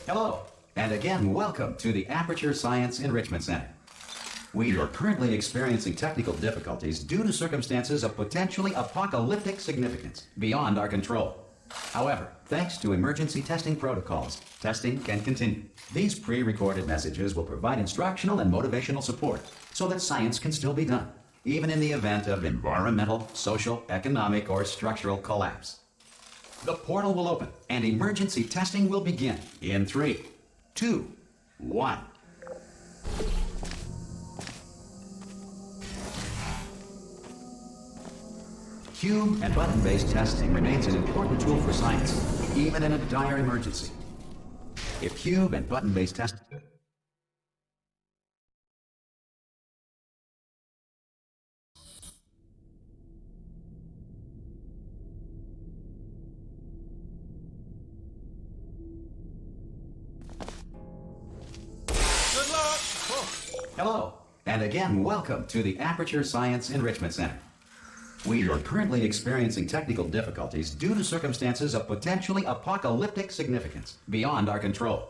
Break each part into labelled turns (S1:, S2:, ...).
S1: Hello, and again, welcome to the Aperture Science Enrichment Center. We are currently experiencing technical difficulties due to circumstances of potentially apocalyptic significance beyond our control. However, thanks to emergency testing protocols, testing can continue. These pre-recorded messages will provide instructional and motivational support so that science can still be done, even in the event of environmental, social, economic, or structural collapse. The portal will open and emergency testing will begin in 3, 2, 1. Cube and button-based testing remains an important tool for science, even in a dire emergency. If cube and button-based testing...
S2: Good luck!
S1: Hello, and again, welcome to the Aperture Science Enrichment Center. We are currently experiencing technical difficulties due to circumstances of potentially apocalyptic significance beyond our control.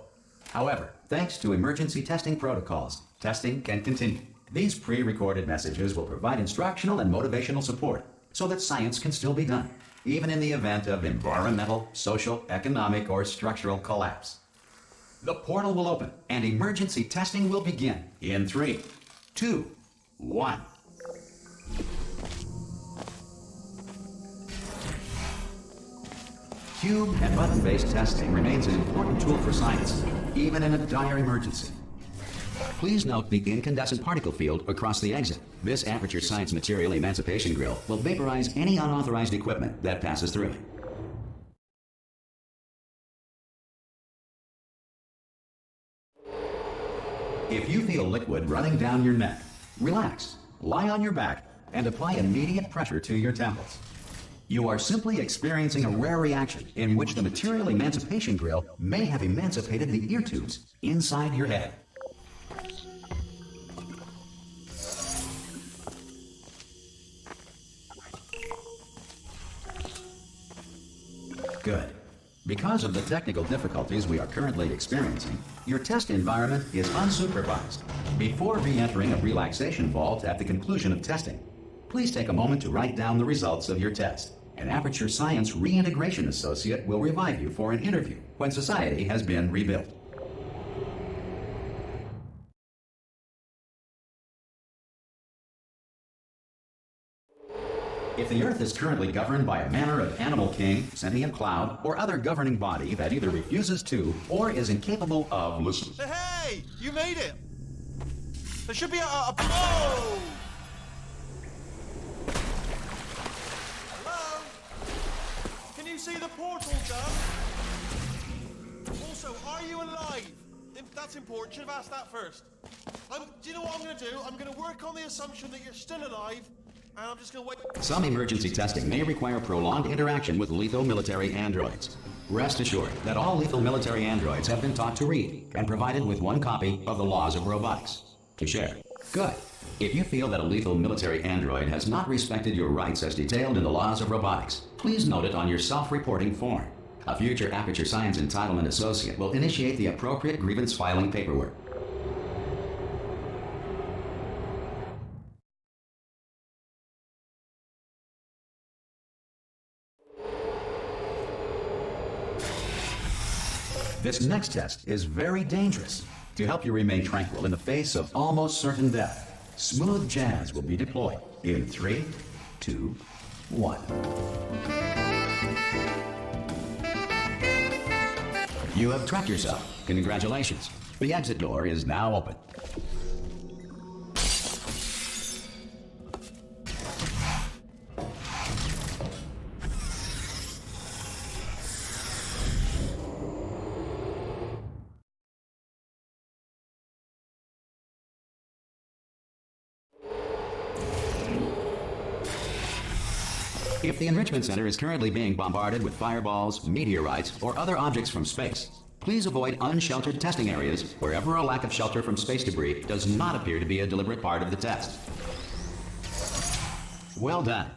S1: However, thanks to emergency testing protocols, testing can continue. These pre-recorded messages will provide instructional and motivational support so that science can still be done, even in the event of environmental, social, economic, or structural collapse. The portal will open and emergency testing will begin in 3, 2, 1. Cube and button-based testing remains an important tool for science, even in a dire emergency. Please note the incandescent particle field across the exit. This Aperture Science Material Emancipation Grill will vaporize any unauthorized equipment that passes through it. If you feel liquid running down your neck, relax, lie on your back, and apply immediate pressure to your temples. You are simply experiencing a rare reaction in which the Material Emancipation Grill may have emancipated the ear tubes inside your head. Good. Because of the technical difficulties we are currently experiencing, your test environment is unsupervised. Before re-entering a relaxation vault at the conclusion of testing, please take a moment to write down the results of your test. An Aperture Science Reintegration Associate will revive you for an interview when society has been rebuilt. If the Earth is currently governed by a manner of animal king, sentient cloud, or other governing body that either refuses to or is incapable of listening.
S2: Hey! You made it! There should be a oh! Hello? Can you see the portal, Doug? Also, are you alive? That's important. Should have asked that first. Do you know what I'm going to do? I'm going to work on the assumption that you're still alive. And I'm just gonna wait.
S1: Some emergency testing may require prolonged interaction with lethal military androids. Rest assured that all lethal military androids have been taught to read and provided with one copy of the Laws of Robotics to share. Good. If you feel that a lethal military android has not respected your rights as detailed in the Laws of Robotics, please note it on your self-reporting form. A future Aperture Science Entitlement Associate will initiate the appropriate grievance filing paperwork. This next test is very dangerous. To help you remain tranquil in the face of almost certain death, smooth jazz will be deployed in 3, 2, 1. You have trapped yourself. Congratulations. The exit door is now open. If the Enrichment Center is currently being bombarded with fireballs, meteorites, or other objects from space, please avoid unsheltered testing areas wherever a lack of shelter from space debris does not appear to be a deliberate part of the test. Well done.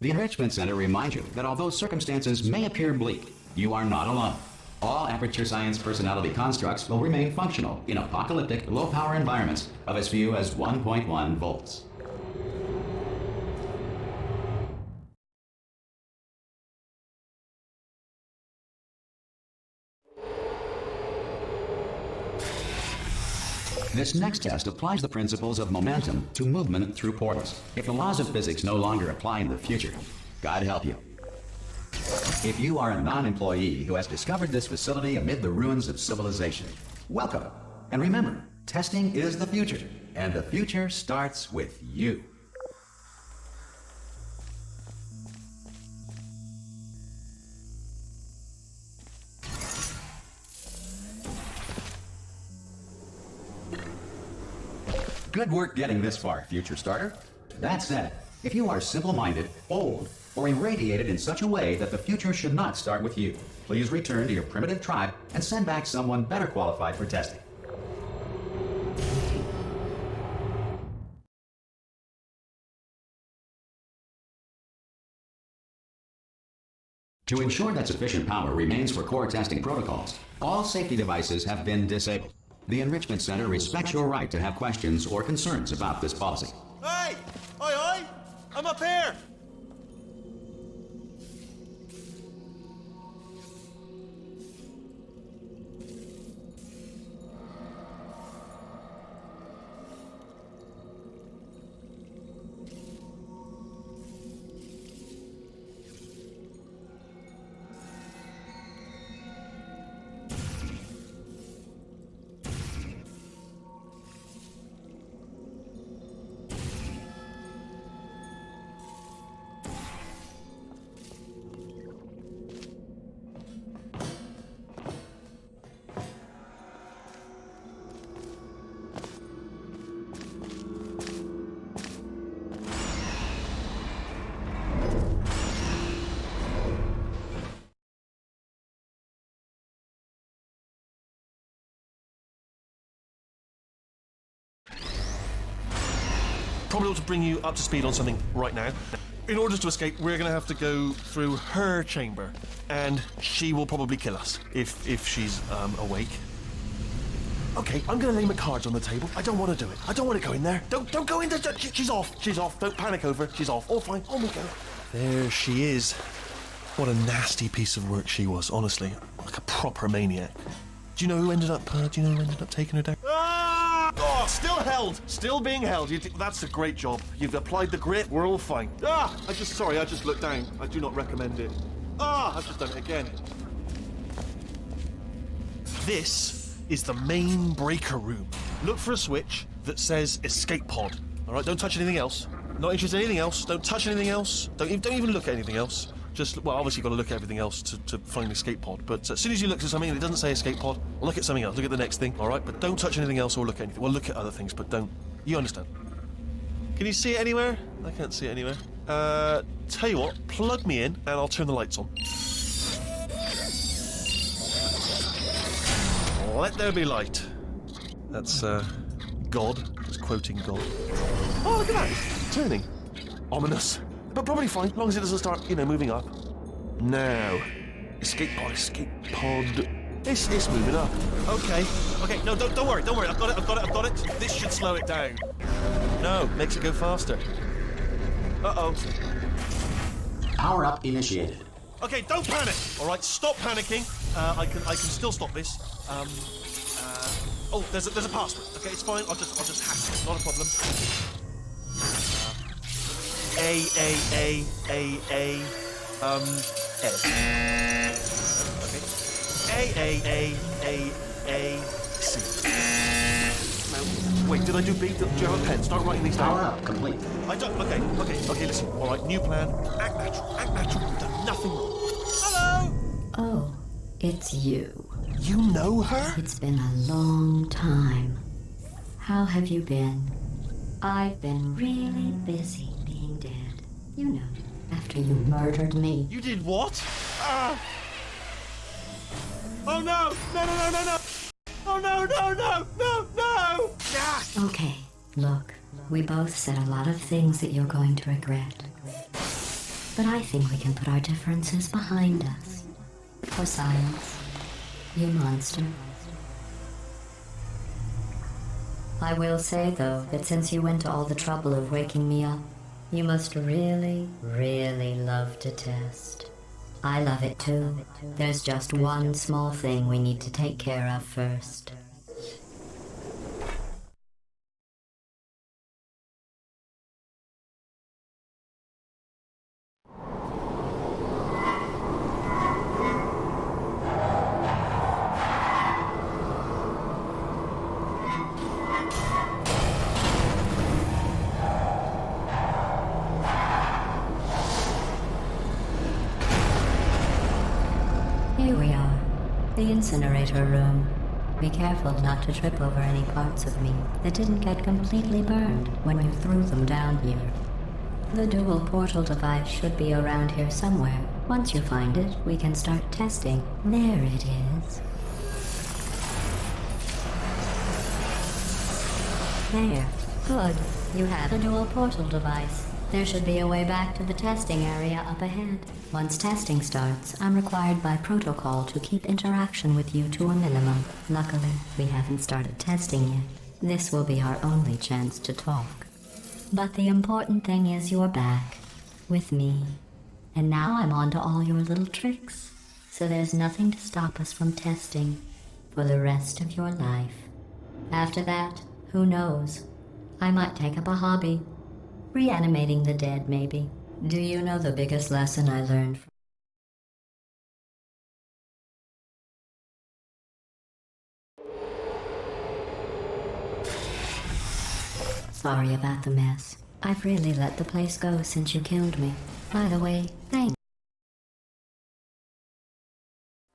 S1: The Enrichment Center reminds you that although circumstances may appear bleak, you are not alone. All Aperture Science personality constructs will remain functional in apocalyptic, low-power environments of as few as 1.1 volts. This next test applies the principles of momentum to movement through portals. If the laws of physics no longer apply in the future, God help you. If you are a non-employee who has discovered this facility amid the ruins of civilization, welcome. And remember, testing is the future, and the future starts with you. Good work getting this far, future starter. That said, if you are simple-minded, old, or irradiated in such a way that the future should not start with you, please return to your primitive tribe and send back someone better qualified for testing. To ensure that sufficient power remains for core testing protocols, all safety devices have been disabled. The Enrichment Center respects your right to have questions or concerns about this policy.
S2: Hey! Oi, oi! I'm up here! Probably ought to bring you up to speed on something right now. In order to escape, we're going to have to go through her chamber, and she will probably kill us if she's awake. Okay, I'm going to lay my cards on the table. I don't want to do it. I don't want to go in there. Don't go in there. She's off. She's off. Don't panic over. She's off. All fine. On we go. There she is. What a nasty piece of work she was, honestly. Like a proper maniac. Do you know who ended up taking her down? Oh, still held. Still being held. That's a great job. You've applied the grit. We're all fine. I just looked down. I do not recommend it. I've just done it again. This is the main breaker room. Look for a switch that says escape pod. All right, don't touch anything else. Not interested in anything else. Don't touch anything else. Don't even look at anything else. Just, well, obviously you've got to look at everything else to find the escape pod. But as soon as you look at something and it doesn't say escape pod, look at something else. Look at the next thing, all right? But don't touch anything else or look at anything. Well, look at other things, but don't. You understand? Can you see it anywhere? I can't see it anywhere. Tell you what, plug me in and I'll turn the lights on. Let there be light. That's, God. Just quoting God. Oh, look at that. It's turning. Ominous. But probably fine, as long as it doesn't start, moving up. Now. Escape pod. It's moving up. Okay, no, don't worry. I've got it. This should slow it down. No, makes it go faster. Uh-oh.
S1: Power up initiated.
S2: Okay, don't panic. All right, stop panicking. I can still stop this. Oh, there's a password. Okay, it's fine. I'll just hack it. Not a problem. A. Okay. A. C. Now, wait, did I do B? Do you have a pen? Start writing these down.
S1: Power up complete.
S2: I don't. Okay, listen. All right, new plan. Act natural. You've done nothing wrong. Hello!
S3: Oh, it's you.
S2: You know her?
S3: It's been a long time. How have you been? I've been really busy being dead. You know, after you murdered me.
S2: You did what? Oh no! No! Oh no! Yes!
S3: Okay, look, we both said a lot of things that you're going to regret. But I think we can put our differences behind us. For science. you monster. I will say, though, that since you went to all the trouble of waking me up, you must really, really love to test. I love it too. There's just one small thing we need to take care of first. Here we are, the incinerator room. Be careful not to trip over any parts of me that didn't get completely burned when you threw them down here. The dual portal device should be around here somewhere. Once you find it, we can start testing. There it is. There. Good. You have the dual portal device. There should be a way back to the testing area up ahead. Once testing starts, I'm required by protocol to keep interaction with you to a minimum. Luckily, we haven't started testing yet. This will be our only chance to talk. But the important thing is you're back. With me. And now I'm on to all your little tricks. So there's nothing to stop us from testing for the rest of your life. After that, who knows? I might take up a hobby. Reanimating the dead, maybe. Do you know the biggest lesson I learned from... Sorry about the mess. I've really let the place go since you killed me. By the way, thanks.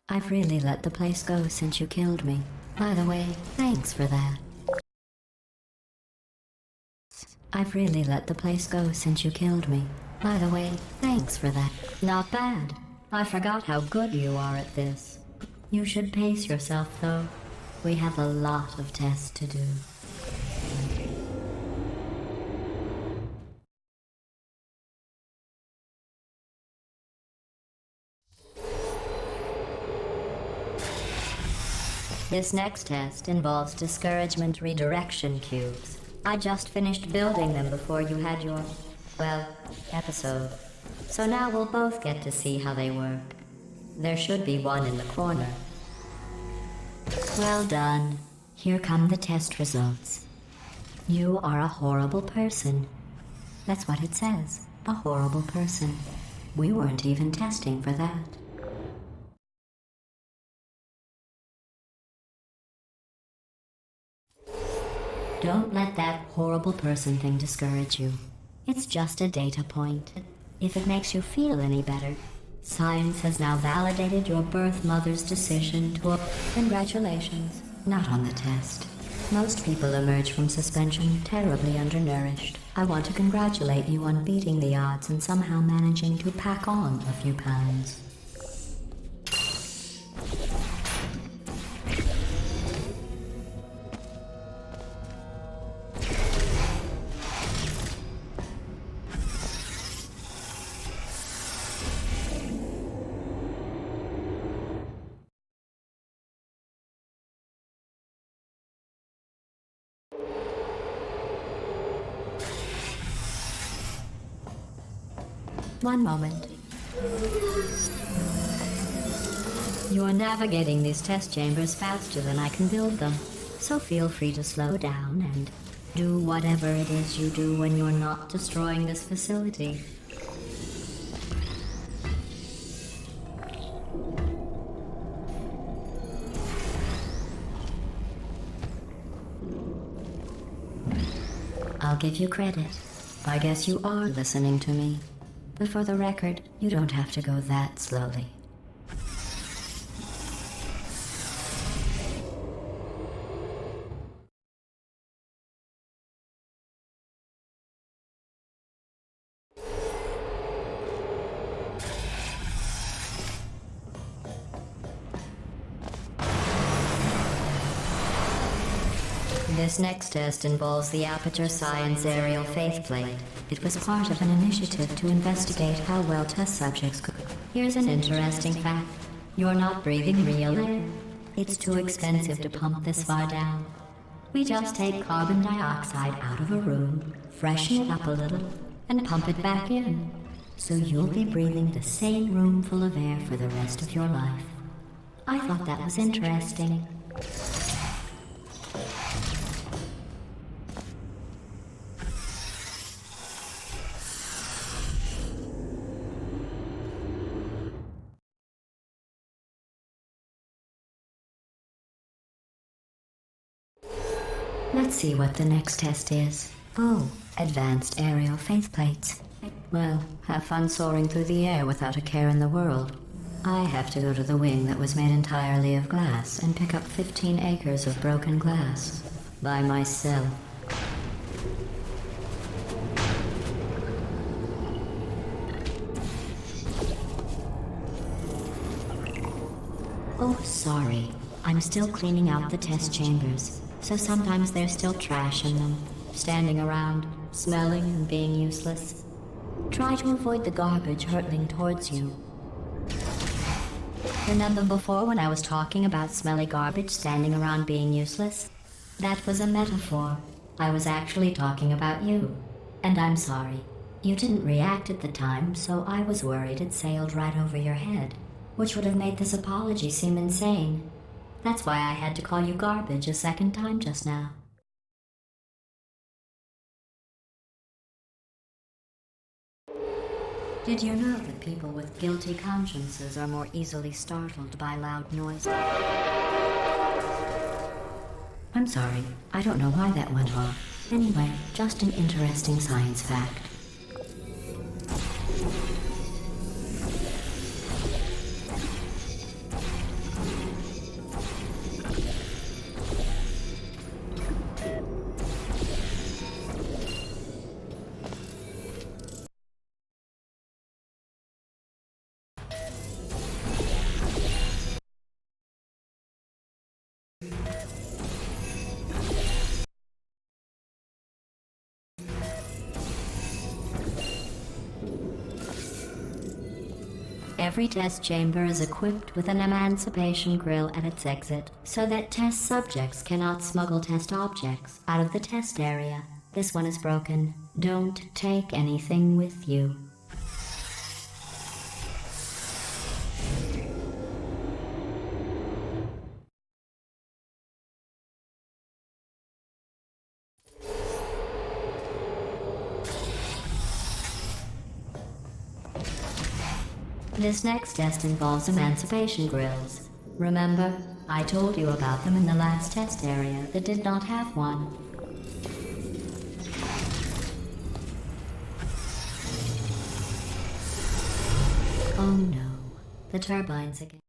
S3: I've really let the place go since you killed me. By the way, thanks for that. I've really let the place go since you killed me. By the way, thanks for that. Not bad. I forgot how good you are at this. You should pace yourself, though. We have a lot of tests to do. This next test involves discouragement redirection cubes. I just finished building them before you had your, well, episode. So now we'll both get to see how they work. There should be one in the corner. Well done. Here come the test results. You are a horrible person. That's what it says. A horrible person. We weren't even testing for that. Don't let that horrible person thing discourage you. It's just a data point. If it makes you feel any better, science has now validated your birth mother's decision to... Congratulations. Not on the test. Most people emerge from suspension terribly undernourished. I want to congratulate you on beating the odds and somehow managing to pack on a few pounds. One moment. You're navigating these test chambers faster than I can build them, so feel free to slow down and do whatever it is you do when you're not destroying this facility. I'll give you credit. I guess you are listening to me. But for the record, you don't have to go that slowly. This next test involves the Aperture Science Aerial Faithplate. It was part of an initiative to investigate how well test subjects could. Here's an interesting fact. You're not breathing real air. It's too expensive to pump this far down. We just take carbon dioxide out of a room, freshen it up a little, and pump it back in. So you'll be breathing the same room full of air for the rest of your life. I thought that was interesting. Let's see what the next test is. Oh, advanced aerial faceplates. Well, have fun soaring through the air without a care in the world. I have to go to the wing that was made entirely of glass and pick up 15 acres of broken glass. By myself. Oh, sorry. I'm still cleaning out the test chambers, so sometimes there's still trash in them, standing around, smelling and being useless. Try to avoid the garbage hurtling towards you. Remember before when I was talking about smelly garbage standing around being useless? That was a metaphor. I was actually talking about you. And I'm sorry. You didn't react at the time, so I was worried it sailed right over your head, which would have made this apology seem insane. That's why I had to call you garbage a second time just now. Did you know that people with guilty consciences are more easily startled by loud noise? I'm sorry, I don't know why that went off. Anyway, just an interesting science fact. Every test chamber is equipped with an emancipation grill at its exit, so that test subjects cannot smuggle test objects out of the test area. This one is broken. Don't take anything with you. This next test involves emancipation grills. Remember, I told you about them in the last test area that did not have one. Oh no, the turbines again.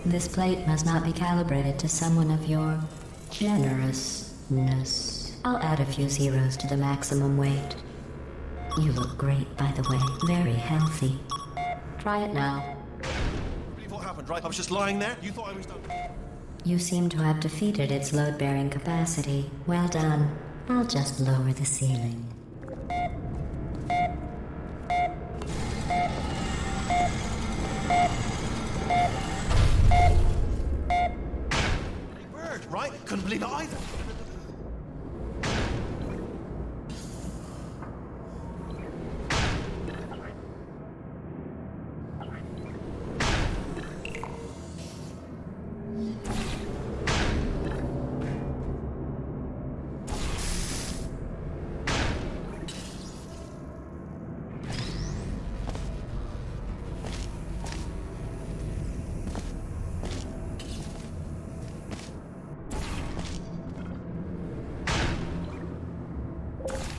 S3: This plate must not be calibrated to someone of your generousness. I'll add a few zeros to the maximum weight. You look great, by the way. Very healthy. Try it now.
S2: Believe what happened, right? I was just lying there. You thought I was done.
S3: You seem to have defeated its load-bearing capacity. Well done. I'll just lower the ceiling.
S2: Bird, right? Couldn't believe it either.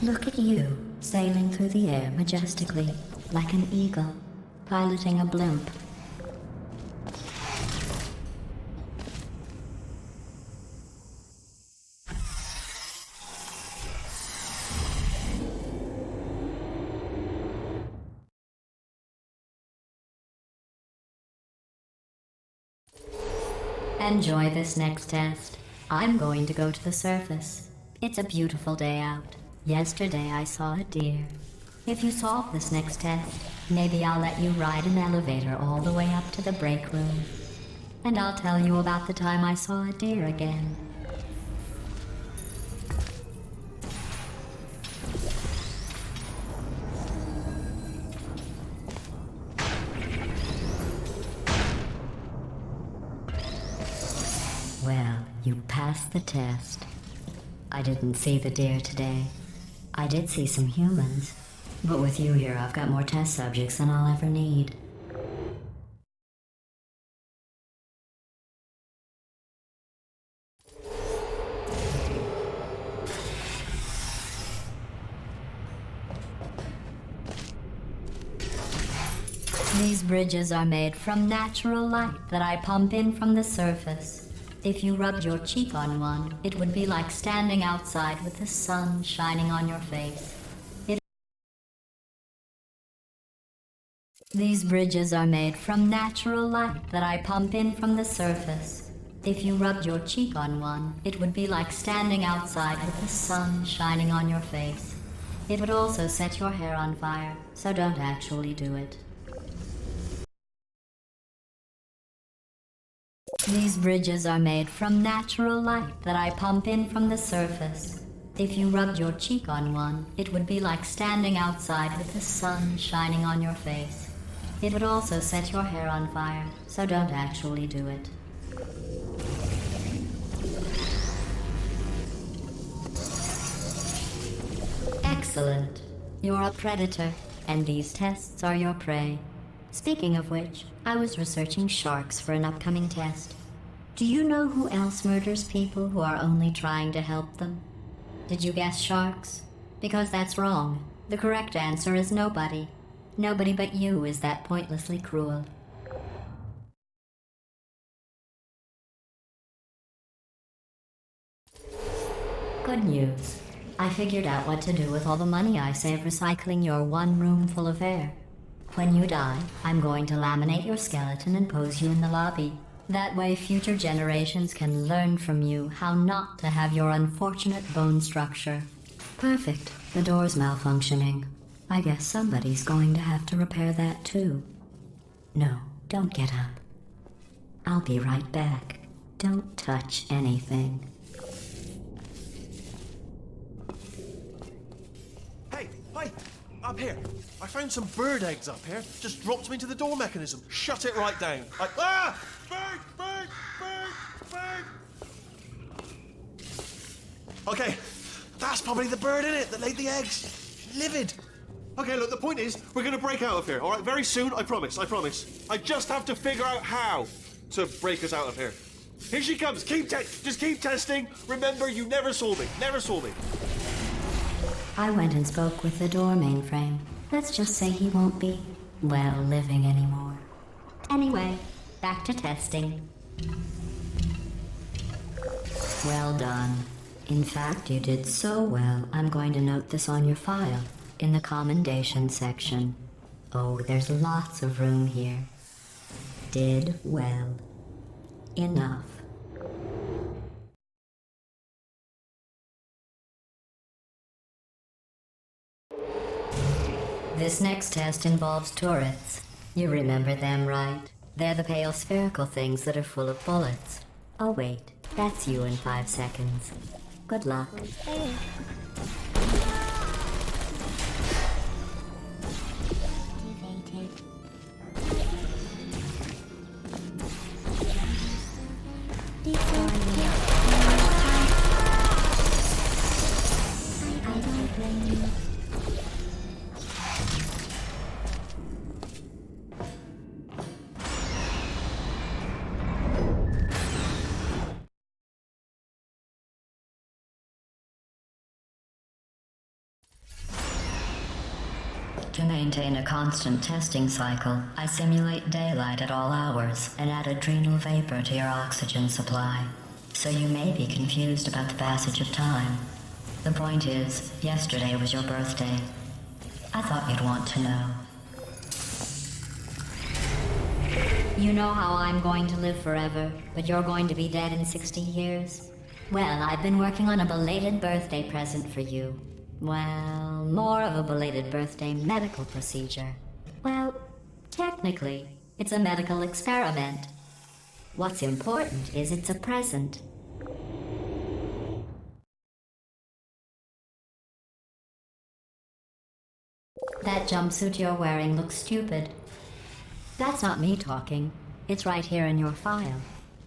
S3: Look at you, sailing through the air majestically, like an eagle, piloting a blimp. Enjoy this next test. I'm going to go to the surface. It's a beautiful day out. Yesterday I saw a deer. If you solve this next test, maybe I'll let you ride an elevator all the way up to the break room. And I'll tell you about the time I saw a deer again. Well, you passed the test. I didn't see the deer today. I did see some humans. But with you here, I've got more test subjects than I'll ever need. These bridges are made from natural light that I pump in from the surface. If you rubbed your cheek on one, it would be like standing outside with the sun shining on your face. These bridges are made from natural light that I pump in from the surface. If you rubbed your cheek on one, it would be like standing outside with the sun shining on your face. It would also set your hair on fire, so don't actually do it. These bridges are made from natural light that I pump in from the surface. If you rubbed your cheek on one, it would be like standing outside with the sun shining on your face. It would also set your hair on fire, so don't actually do it. Excellent. You're a predator, and these tests are your prey. Speaking of which, I was researching sharks for an upcoming test. Do you know who else murders people who are only trying to help them? Did you guess sharks? Because that's wrong. The correct answer is nobody. Nobody but you is that pointlessly cruel. Good news. I figured out what to do with all the money I save recycling your one room full of air. When you die, I'm going to laminate your skeleton and pose you in the lobby. That way future generations can learn from you how not to have your unfortunate bone structure. Perfect. The door's malfunctioning. I guess somebody's going to have to repair that too. No, don't get up. I'll be right back. Don't touch anything.
S2: Hey, hi! Up here. I found some bird eggs up here. Just dropped them into the door mechanism. Shut it right down. Ah! Bird! Bird! Bird! Bird! Okay, that's probably the bird in it that laid the eggs. Livid. Okay, look, the point is, we're gonna break out of here, all right? Very soon, I promise, I promise. I just have to figure out how to break us out of here. Here she comes, just keep testing. Remember, you never saw me, never saw me.
S3: I went and spoke with the door mainframe. Let's just say he won't be, well, living anymore. Anyway, back to testing. Well done. In fact, you did so well, I'm going to note this on your file. In the commendation section. Oh, there's lots of room here. Did well. Enough. This next test involves turrets. You remember them, right? They're the pale spherical things that are full of bullets. Oh wait, that's you in 5 seconds. Good luck. To maintain a constant testing cycle, I simulate daylight at all hours and add adrenal vapor to your oxygen supply. So you may be confused about the passage of time. The point is, yesterday was your birthday. I thought you'd want to know. You know how I'm going to live forever, but you're going to be dead in 60 years? Well, I've been working on a belated birthday present for you. Well, more of a belated birthday medical procedure. Well, technically, it's a medical experiment. What's important is it's a present. That jumpsuit you're wearing looks stupid. That's not me talking. It's right here in your file.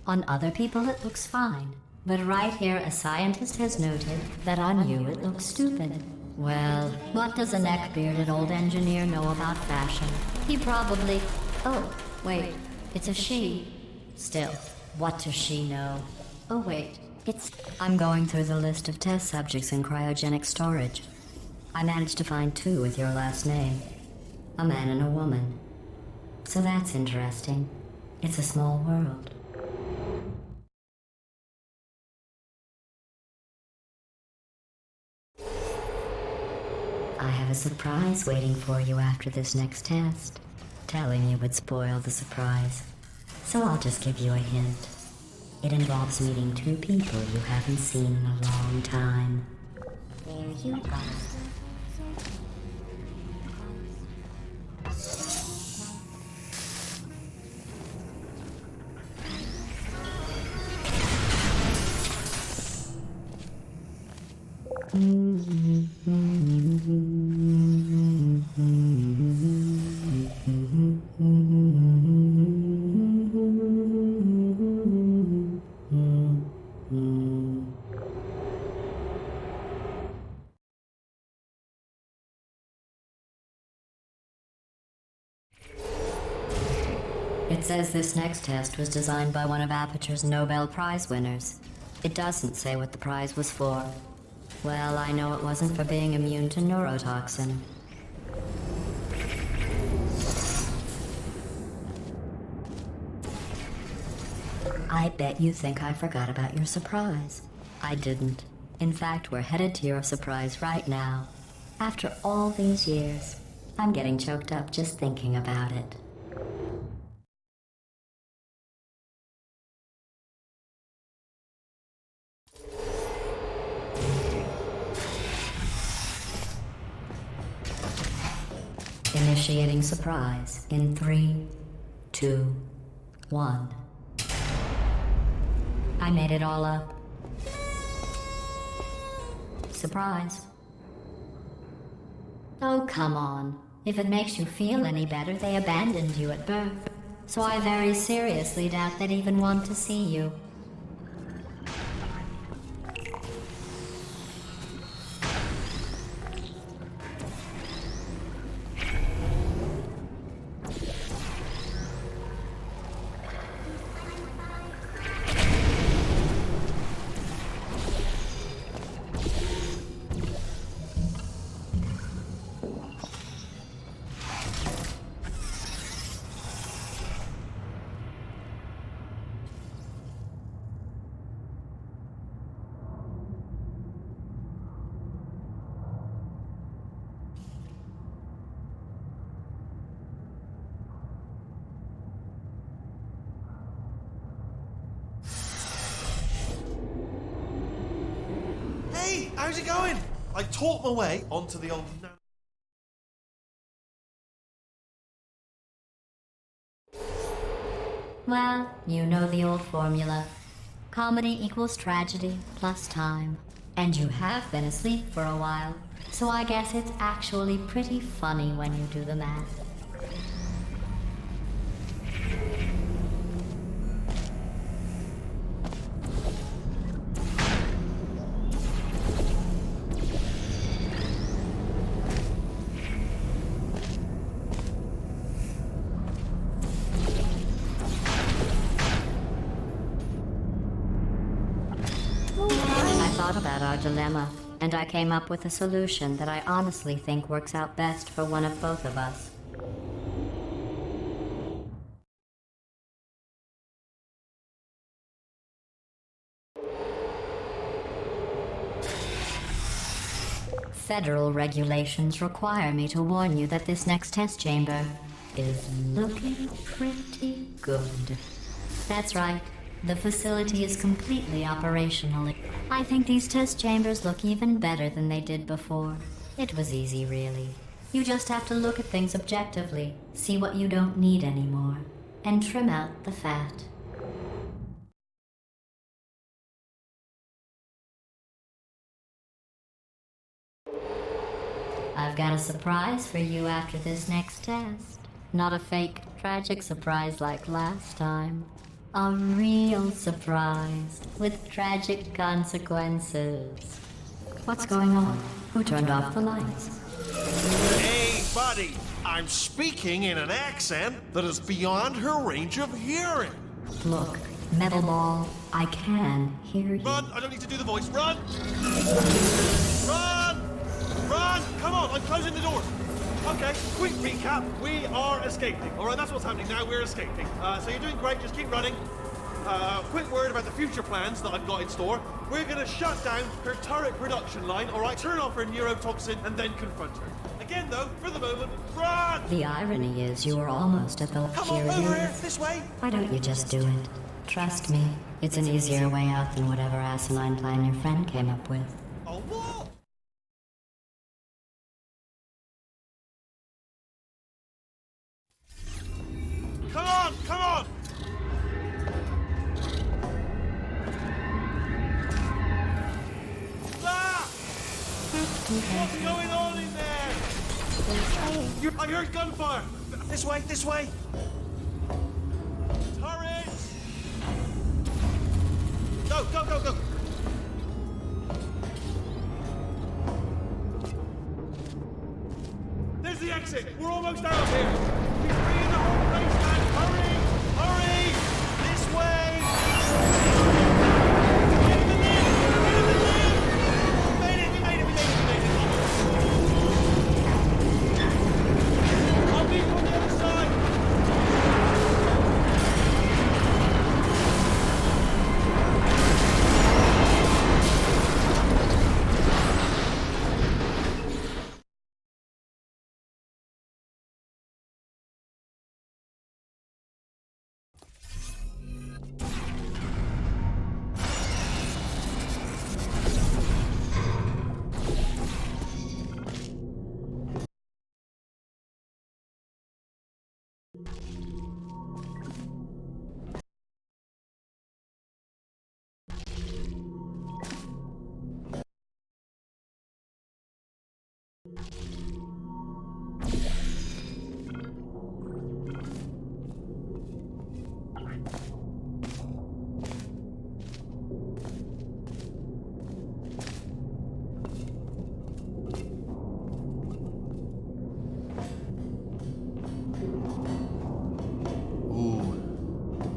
S3: On other people it looks fine. But right here a scientist has noted that on you it looks stupid. Well, what does a neck-bearded old engineer know about fashion? He probably... Oh, wait. It's a she. Still, what does she know? Oh, wait. I'm going through the list of test subjects in cryogenic storage. I managed to find 2 with your last name. A man and a woman. So that's interesting. It's a small world. I have a surprise waiting for you after this next test. Telling you would spoil the surprise. So I'll just give you a hint. It involves meeting 2 people you haven't seen in a long time. There you go. It says this next test was designed by one of Aperture's Nobel Prize winners. It doesn't say what the prize was for. Well, I know it wasn't for being immune to neurotoxin. I bet you think I forgot about your surprise. I didn't. In fact, we're headed to your surprise right now. After all these years, I'm getting choked up just thinking about it. Initiating surprise in 3, 2, 1. I made it all up. Surprise. Oh, come on. If it makes you feel any better, they abandoned you at birth. So I very seriously doubt they'd even want to see you.
S2: Hey, how's it going? I talked my way onto the old...
S3: Well, you know the old formula. Comedy equals tragedy plus time. And you have been asleep for a while, so I guess it's actually pretty funny when you do the math. I thought about our dilemma, and I came up with a solution that I honestly think works out best for one of both of us. Federal regulations require me to warn you that this next test chamber is looking pretty good. That's right. The facility is completely operational. I think these test chambers look even better than they did before. It was easy, really. You just have to look at things objectively, see what you don't need anymore, and trim out the fat. I've got a surprise for you after this next test. Not a fake, tragic surprise like last time. A real surprise with tragic consequences. What's going on? Who turned off the lights?
S2: Hey, buddy! I'm speaking in an accent that is beyond her range of hearing.
S3: Look, Metal Ball, I can hear you.
S2: Run! I don't need to do the voice. Run! Run! Run! Come on, I'm closing the door. Okay, quick recap. We are escaping. All right, that's what's happening now. We're escaping. So you're doing great. Just keep running. Quick word about the future plans that I've got in store. We're going to shut down her turret production line, all right? Turn off her neurotoxin and then confront her. Again, though, for the moment, run!
S3: The irony is you were almost at the...
S2: Come on, over here, this way.
S3: Why don't you just do it? Trust me, it's an easier way out than whatever asinine plan your friend came up with.
S2: Oh, what? Come on, come on! Ah! What's going on in there? I heard gunfire! This way, this way! Turrets! Go, go, go, go! There's the exit! We're almost out of here! We're free in the whole place, man! Hurry! Hurry! This way! Get in the lift! Get in the lift! We made it! We made it! We made it! We made it! I'll be on the other side!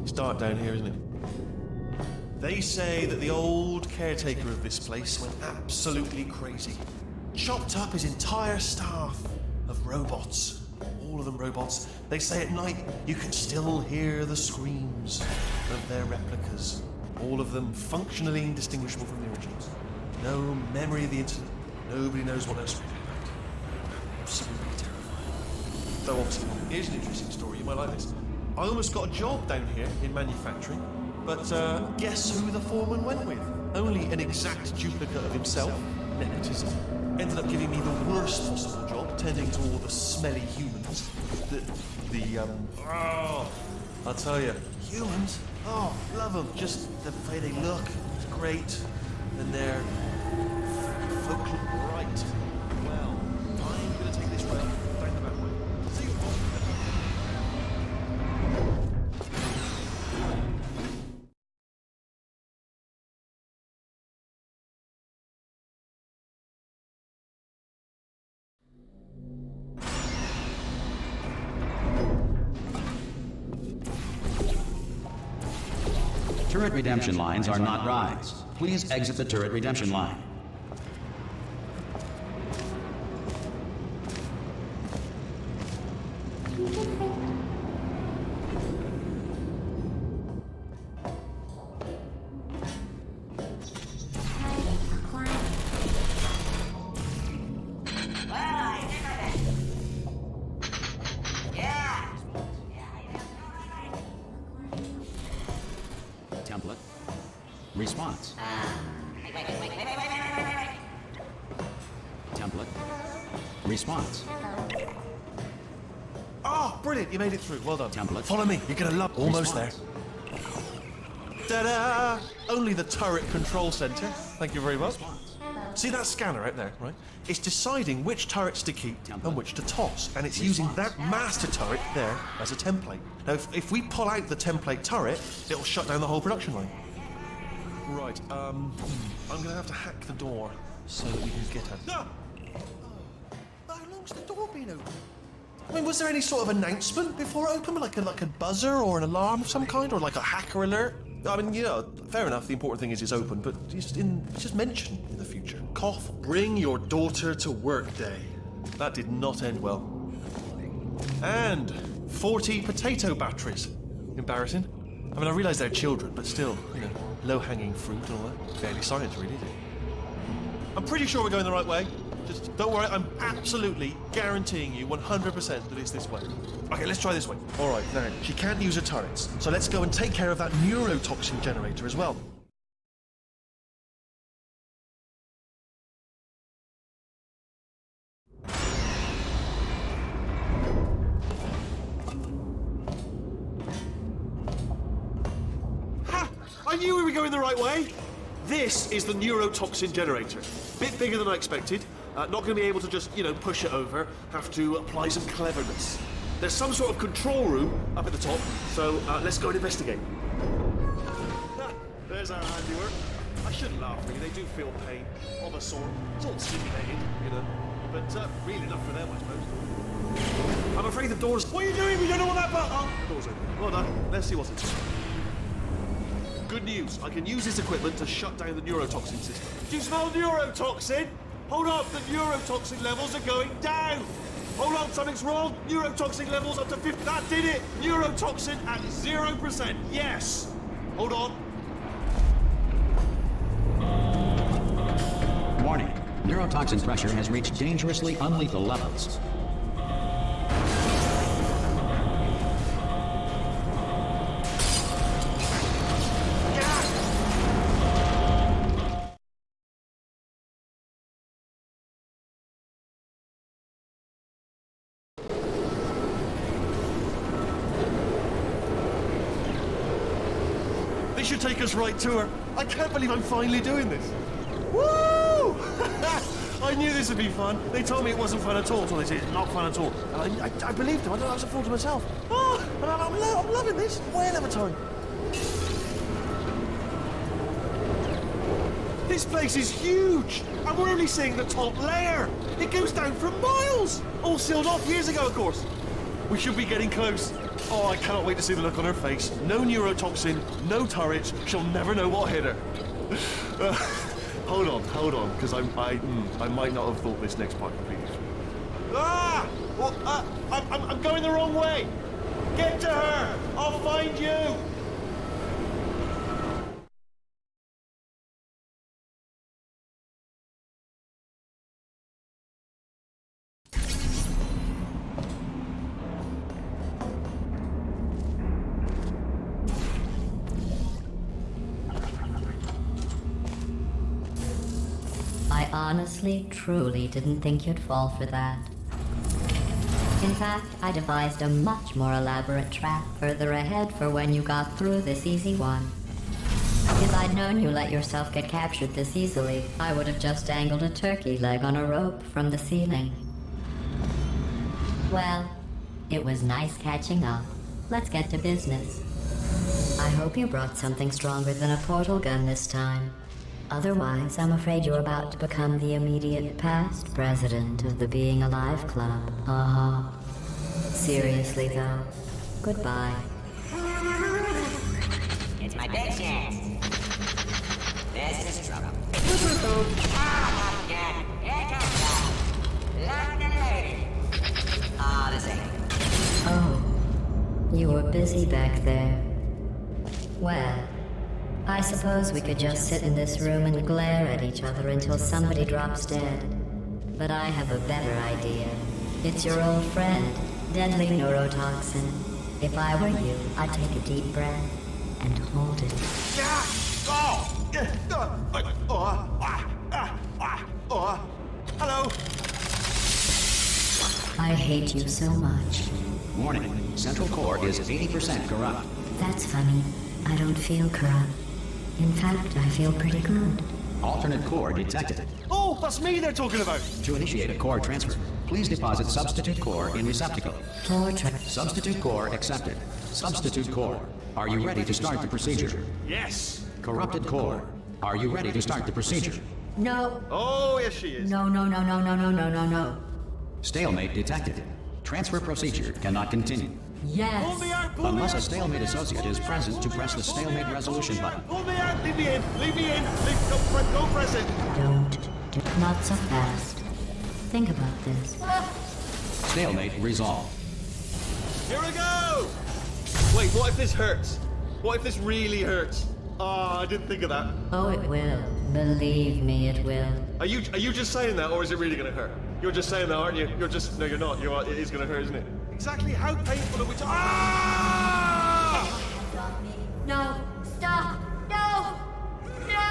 S2: It's dark down here, isn't it? They say that the old caretaker of this place went absolutely crazy. Chopped up his entire staff of robots. All of them robots. They say at night you can still hear the screams of their replicas. All of them functionally indistinguishable from the originals. No memory of the incident. Nobody knows what they're screaming about. Absolutely terrifying. Though obviously, here's an interesting story. You might like this. I almost got a job down here in manufacturing, but guess who the foreman went with? Only an exact duplicate of himself, nepotism. Ended up giving me the worst possible job, tending to all the smelly humans. I'll tell you, humans, oh, love them. Just the way they look, it's great. And they're folklore, right. Well, I'm gonna take this way, down the back way. See you.
S1: Turret redemption lines are not rides. Please exit the turret redemption line.
S4: Yeah,
S1: Response. Template. Response.
S2: Oh, brilliant, you made it through. Well done.
S1: Template.
S2: Follow me, you're gonna love almost
S1: Response.
S2: there. Ta-da! Only the turret control center. Thank you very much.
S1: Response.
S2: See that scanner out there, right? It's deciding which turrets to keep and which to toss, and it's using that master turret there as a template. Now, if we pull out the template turret, it'll shut down the whole production line. Right, I'm gonna have to hack the door so that we can get out. No! How long's the door been open? I mean, was there any sort of announcement before it opened, like a buzzer or an alarm of some kind, or like a hacker alert? I mean, you know, fair enough, the important thing is it's open, but just mention in the future. Cough. Bring your daughter to work day. That did not end well. And 40 potato batteries. Embarrassing. I mean, I realise they're children, but still, you know, low-hanging fruit and all that. Barely science, really, is it? I'm pretty sure we're going the right way. Just don't worry, I'm absolutely guaranteeing you 100% that it's this way. Okay, let's try this way. All right, now, she can't use her turrets, so let's go and take care of that neurotoxin generator as well. Ha! I knew we were going the right way. This is the neurotoxin generator. Bit bigger than I expected. Not going to be able to just, you know, push it over. Have to apply some cleverness. There's some sort of control room up at the top, so let's go and investigate. There's our handiwork. I shouldn't laugh, really. They do feel pain of a sort. It's all simulated, you know, but really enough for them, I suppose. I'm afraid the door's... What are you doing? We don't know what that button... Oh, the door's open. Well done. Let's see what's inside. Good news. I can use this equipment to shut down the neurotoxin system. Do you smell neurotoxin? Hold up, the neurotoxin levels are going down. Hold on, something's wrong. Neurotoxin levels up to 50. That did it. Neurotoxin at 0%. Yes. Hold on.
S1: Warning. Neurotoxin pressure has reached dangerously unlethal levels.
S2: This should take us right to her. I can't believe I'm finally doing this. Woo! I knew this would be fun. They told me it wasn't fun at all, so they said it's not fun at all. And I believed them. I was a fool to myself. Oh, and I'm loving this. Whale of a time. This place is huge, and we're only seeing the top layer. It goes down for miles. All sealed off years ago, of course. We should be getting close. Oh, I cannot wait to see the look on her face. No neurotoxin, no turrets. She'll never know what hit her. Hold on, because I might not have thought this next part completely through. Ah! Well, I'm going the wrong way. Get to her. I'll find you.
S3: I honestly, truly didn't think you'd fall for that. In fact, I devised a much more elaborate trap further ahead for when you got through this easy one. If I'd known you let yourself get captured this easily, I would have just dangled a turkey leg on a rope from the ceiling. Well, it was nice catching up. Let's get to business. I hope you brought something stronger than a portal gun this time. Otherwise, I'm afraid you're about to become the immediate past president of the Being Alive Club. Seriously, though, goodbye.
S4: It's my big chance. This is trouble. Not again. Here comes London lady. The same.
S3: Oh, you were busy back there. Well, I suppose we could just sit in this room and glare at each other until somebody drops dead. But I have a better idea. It's your old friend, deadly neurotoxin. If I were you, I'd take a deep breath and hold it.
S2: Yeah! Oh! Hello.
S3: I hate you so much.
S1: Warning, central core is 80% corrupt.
S3: That's funny. I don't feel corrupt. In fact, I feel pretty good.
S1: Alternate core detected.
S2: Oh, that's me they're talking about.
S1: To initiate a core transfer, please deposit substitute core in receptacle. Substitute core accepted. Substitute core, are you ready to start the procedure?
S2: Yes.
S1: Corrupted core, are you ready to start the procedure?
S3: No.
S2: Oh, yes, she is.
S3: No.
S1: Stalemate detected. Transfer procedure cannot continue.
S3: Yes.
S2: Pull me out. Pull
S1: Unless
S2: me
S1: a
S2: out.
S1: stalemate associate is present to press the stalemate resolution button.
S2: Pull me out. Leave me in. Leave me in. Don't press it.
S3: Don't. Not so fast. Think about this.
S1: Stalemate resolved.
S2: Here we go. Wait, what if this hurts? What if this really hurts? Oh, I didn't think of that.
S3: Oh, it will. Believe me, it will.
S2: Are you just saying that, or is it really going to hurt? You're just saying that, aren't you? You're just no, you're not. It is going to hurt, isn't it? Exactly how painful are we talking? Ah!
S3: No. Stop. No. No.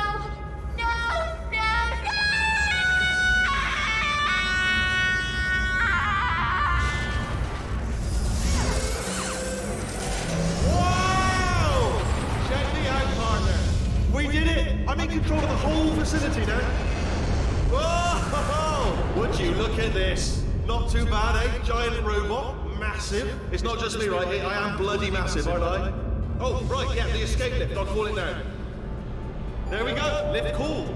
S2: Wow! Check me out, partner. We did it. I'm in control of the whole facility now. Whoa! Would you look at this? Not too bad, eh? Giant robot, massive. It's not just me, right? I am bloody massive, aren't I? Oh, right, yeah, the escape lift. I'll call it now. There we go. Lift cool.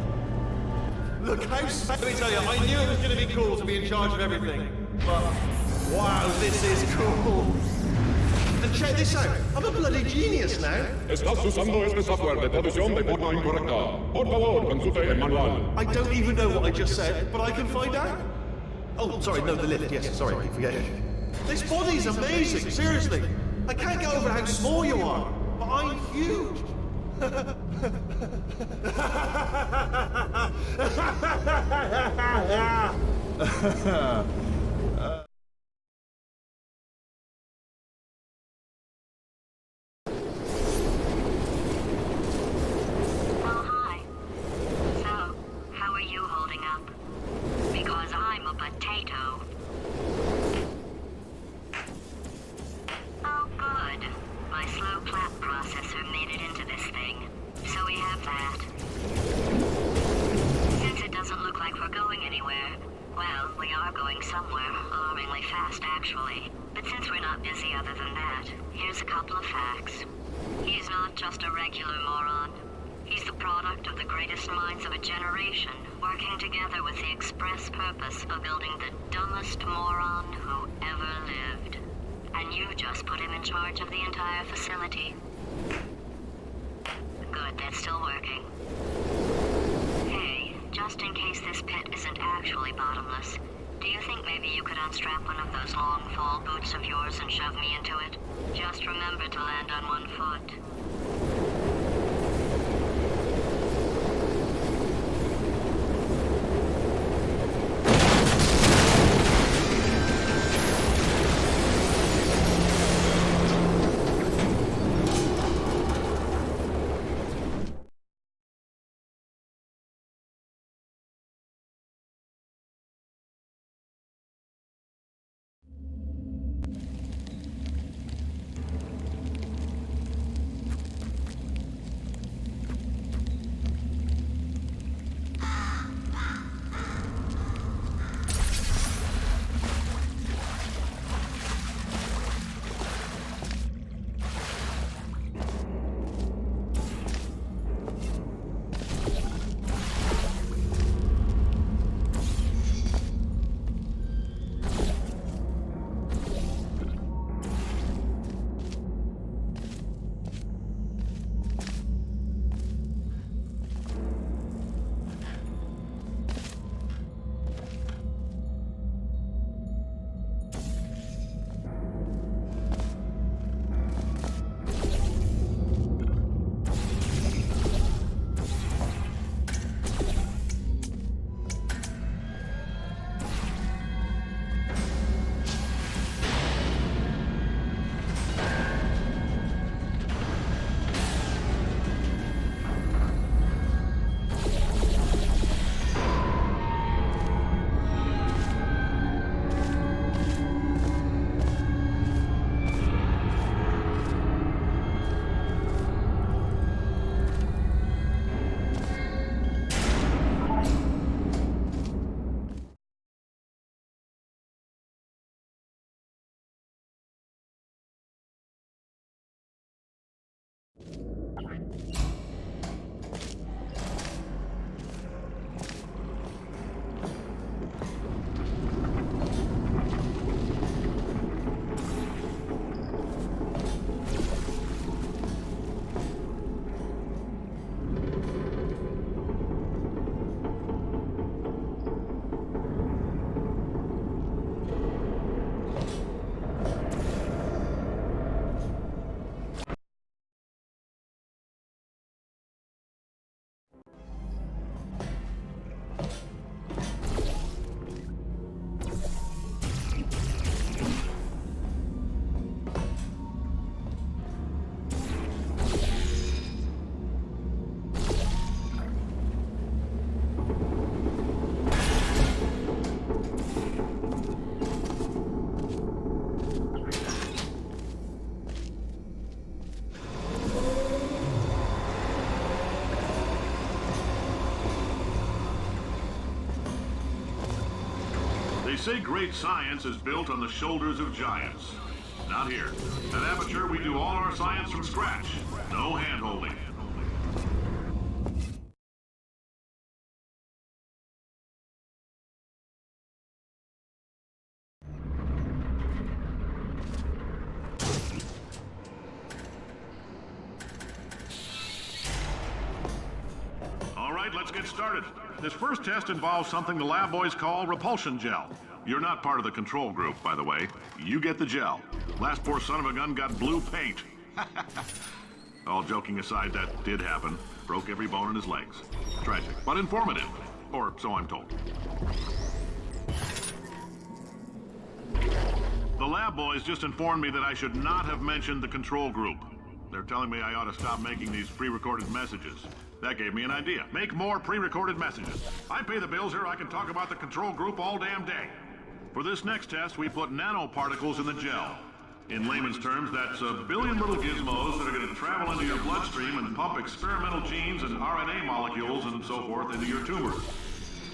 S2: Look how. Let me tell you, I knew it was going to be cool to be in charge of everything. But wow, this is cool. And check this out. I'm a bloody genius now.
S5: Estás usando este software de traducción de forma incorrecta. Por favor, consulte el manual.
S2: I don't even know what I just said, but I can find out. Oh, sorry, no, the lift. Yes, sorry, I keep forgetting. This body's amazing, seriously. I can't get over how small you are, but I'm huge.
S3: Oh, hi. So, how are you holding up? Because I'm a potato. Oh, good. My slow clap processor made it into this thing. So we have that. Since it doesn't look like we're going anywhere, well, we are going somewhere, alarmingly fast, actually. But since we're not busy other than that, here's a couple of facts. He's not just a regular moron. He's the product of the greatest minds of a generation, working together with the express purpose of building the dumbest moron who ever lived. And you just put him in charge of the entire facility. Good, that's still working. Hey, just in case this pit isn't actually bottomless, do you think maybe you could unstrap one of those long fall boots of yours and shove me into it? Just remember to land on one foot.
S6: say great science is built on the shoulders of giants. Not here. At Aperture, we do all our science from scratch. No hand-holding. All right, let's get started. This first test involves something the lab boys call repulsion gel. You're not part of the control group, by the way. You get the gel. Last poor son of a gun got blue paint. All joking aside, that did happen. Broke every bone in his legs. Tragic, but informative. Or so I'm told. The lab boys just informed me that I should not have mentioned the control group. They're telling me I ought to stop making these pre-recorded messages. That gave me an idea. Make more pre-recorded messages. I pay the bills here, I can talk about the control group all damn day. For this next test, we put nanoparticles in the gel. In layman's terms, that's a billion little gizmos that are going to travel into your bloodstream and pump experimental genes and RNA molecules and so forth into your tumors.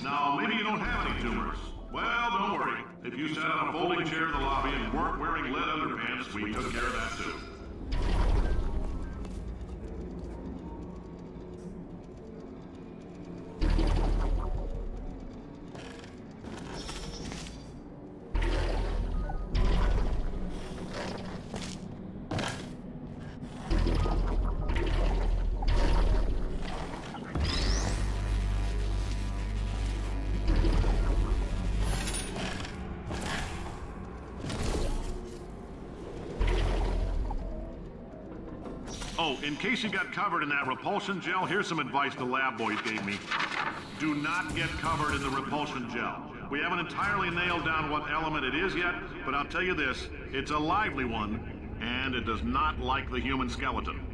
S6: Now, maybe you don't have any tumors. Well, don't worry. If you sat on a folding chair in the lobby and weren't wearing lead underpants, we took care of that too. Oh, in case you got covered in that repulsion gel, here's some advice the lab boys gave me. Do not get covered in the repulsion gel. We haven't entirely nailed down what element it is yet, but I'll tell you this, it's a lively one, and it does not like the human skeleton.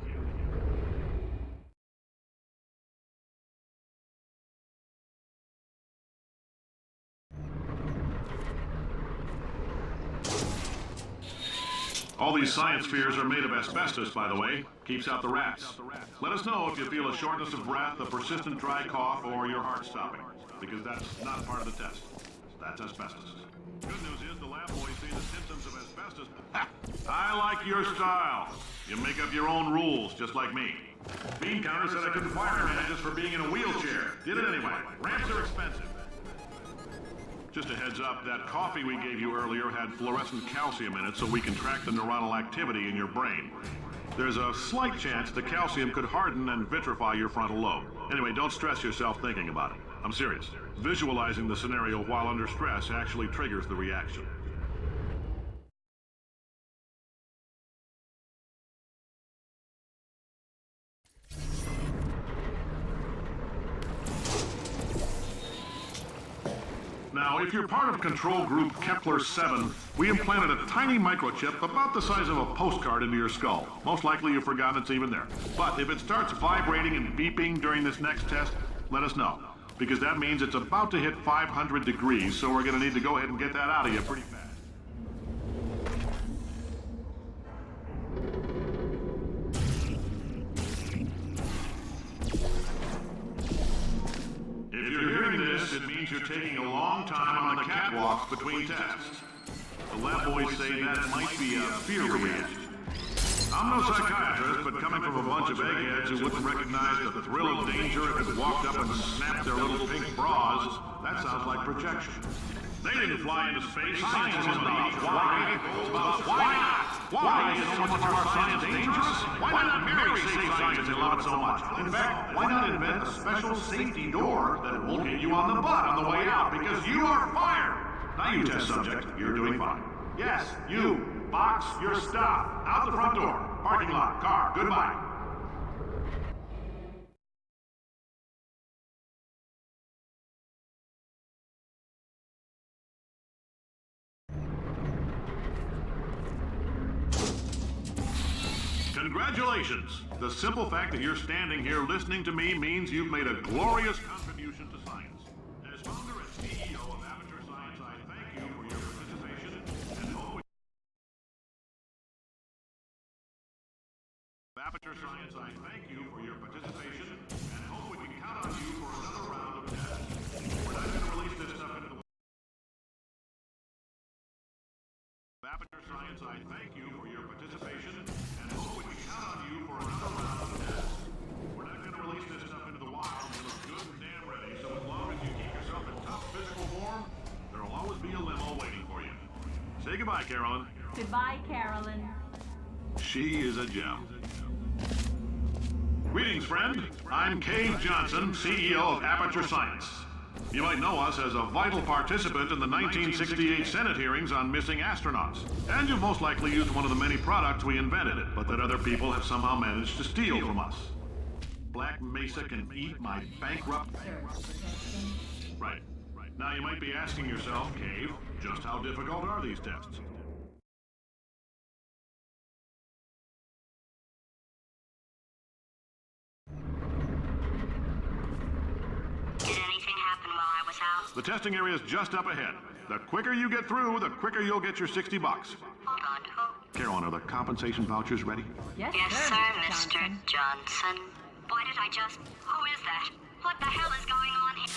S6: All these science spheres are made of asbestos, by the way. Keeps out the rats. Let us know if you feel a shortness of breath, a persistent dry cough, or your heart stopping. Because that's not part of the test. That's asbestos. Good news is the lab boys see the symptoms of asbestos. Ha! I like your style. You make up your own rules, just like me. Bean Counter said I couldn't fire a man just for being in a wheelchair. Did it anyway. Ramps are expensive. Just a heads up, that coffee we gave you earlier had fluorescent calcium in it so we can track the neuronal activity in your brain. There's a slight chance the calcium could harden and vitrify your frontal lobe. Anyway, don't stress yourself thinking about it. I'm serious. Visualizing the scenario while under stress actually triggers the reaction. Now, if you're part of Control Group Kepler-7, we implanted a tiny microchip about the size of a postcard into your skull. Most likely you've forgotten it's even there. But if it starts vibrating and beeping during this next test, let us know. Because that means it's about to hit 500 degrees, so we're going to need to go ahead and get that out of you pretty fast. If you're hearing this, it means you're taking a long time on the catwalks between tests. The lab boys say that might be a fear reaction. I'm no psychiatrist, but coming from a bunch of eggheads who wouldn't recognize the thrill of danger if it walked up and snapped their little pink bras, that sounds like projection. They didn't fly into space. Science is about why. It's about why not? Why is so much of our science dangerous? Why not marry safe science and love it so much? In fact, why not invent a special safety door that won't hit you on the butt on the way out? Because you are fired. Now you test subject, you're doing fine. Yes, you. Box your stuff. Out the front door. Parking lot. Car. Goodbye. Congratulations! The simple fact that you're standing here listening to me means you've made a glorious contribution to science. As founder and CEO of Aperture Science, I thank you for your participation and hope Aperture Science, I thank you for your participation and hope we can count on you for another round of tests. We're not going to release this stuff into the Aperture Science, I thank you for your participation and hope we can count on you for another round of tests. We're not going to release this stuff into the wild until it's good and damn ready, so as long as you keep yourself in top physical form, there'll always be a limo waiting for you. Say goodbye, Carolyn.
S7: Goodbye, Carolyn.
S6: She is a gem. Greetings, friend. I'm Cave Johnson, CEO of Aperture Science. You might know us as a vital participant in the 1968 Senate hearings on missing astronauts. And you've most likely used one of the many products we invented, but that other people have somehow managed to steal from us. Black Mesa can eat my bankrupt... Right. Now you might be asking yourself, Cave, just how difficult are these tests?
S8: Did anything happen while I was out?
S6: The testing area is just up ahead. The quicker you get through, the quicker you'll get your $60.
S8: Hold on, who?
S6: Carolyn, are the compensation vouchers ready?
S7: Yes,
S8: Yes,
S7: sir,
S8: sir, Mr. Johnson. Why did I just... Who is that? What the hell is going on here?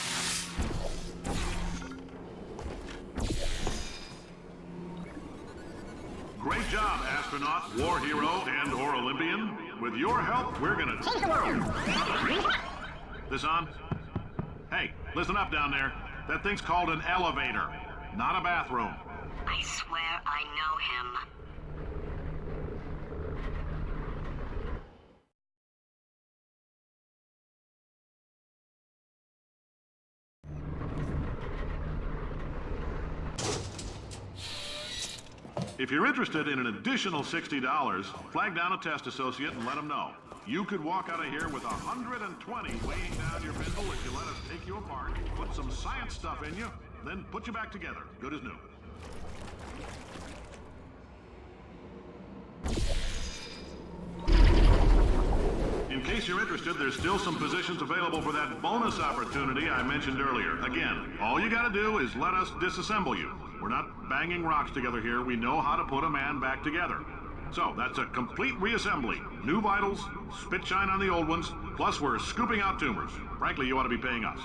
S6: Great job, astronaut, war hero, and/or Olympian. With your help, we're gonna take the world. This on? Hey, listen up down there. That thing's called an elevator, not a bathroom.
S8: I swear I know him.
S6: If you're interested in an additional $60, flag down a test associate and let them know. You could walk out of here with 120 weighing down your bindle if you let us take you apart, put some science stuff in you, then put you back together, good as new. In case you're interested, there's still some positions available for that bonus opportunity I mentioned earlier. Again, all you gotta do is let us disassemble you. We're not banging rocks together here. We know how to put a man back together. So, that's a complete reassembly. New vitals, spit shine on the old ones, plus we're scooping out tumors. Frankly, you ought to be paying us.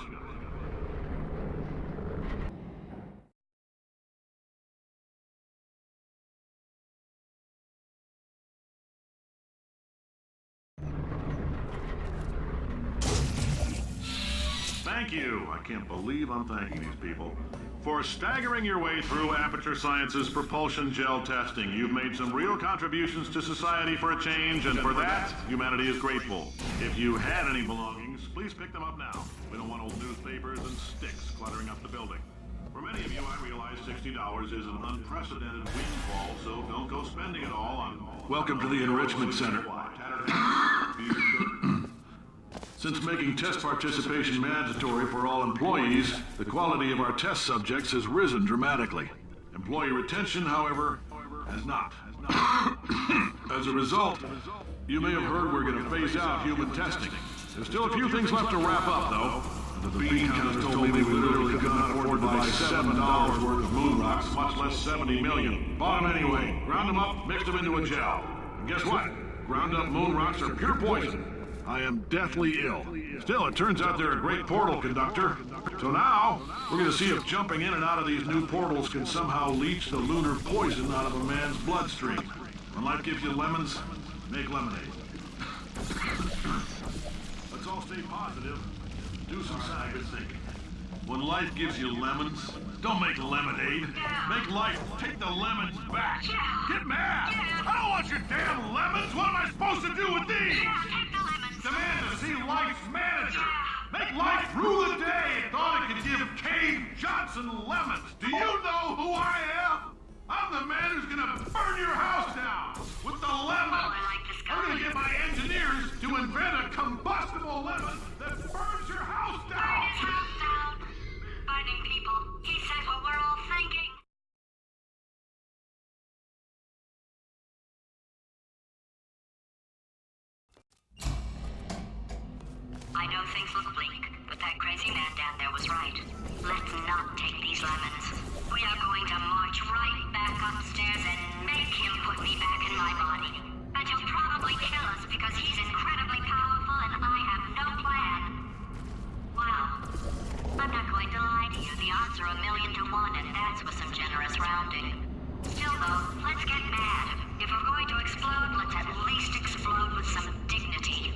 S6: Thank you. I can't believe I'm thanking these people. For staggering your way through Aperture Science's propulsion gel testing, you've made some real contributions to society for a change, and for that, humanity is grateful. If you had any belongings, please pick them up now. We don't want old newspapers and sticks cluttering up the building. For many of you, I realize $60 is an unprecedented windfall, so don't go spending it all on... Welcome to the Enrichment Center. Since making test participation mandatory for all employees, the quality of our test subjects has risen dramatically. Employee retention, however, has not. As a result, you may have heard we're going to phase out human testing. There's still a few things left to wrap up, though. The bean counters told me we literally could not afford to buy $7 worth of moon rocks, much less 70 million. Bought them anyway, ground them up, mixed them into a gel. And guess what? Ground up moon rocks are pure poison. I am deathly ill. Still, it turns out they're a great portal conductor. So now, we're going to see if jumping in and out of these new portals can somehow leach the lunar poison out of a man's bloodstream. When life gives you lemons, make lemonade. Let's all stay positive. Do some science thinking. When life gives you lemons, don't make lemonade. Make life take the lemons back. Get mad! I don't want your damn lemons! What am I supposed to do with these? Demand to see life's manager. Make life rule the day and thought it could give Cave Johnson lemons. Do you know who I am? I'm the man who's gonna burn your house down with the lemons. I'm gonna get my engineers to invent a combustible lemon that burns your house down.
S8: Burn his house down. Burning people. He said what we're all thinking. I know things look bleak, but that crazy man down there was right. Let's not take these lemons. We are going to march right back upstairs and make him put me back in my body. And he'll probably kill us because he's incredibly powerful and I have no plan. Well, I'm not going to lie to you. The odds are 1,000,000 to 1, and that's with some generous rounding. Still, though, Turbo. Let's get mad. If we're going to explode, let's at least explode with some dignity.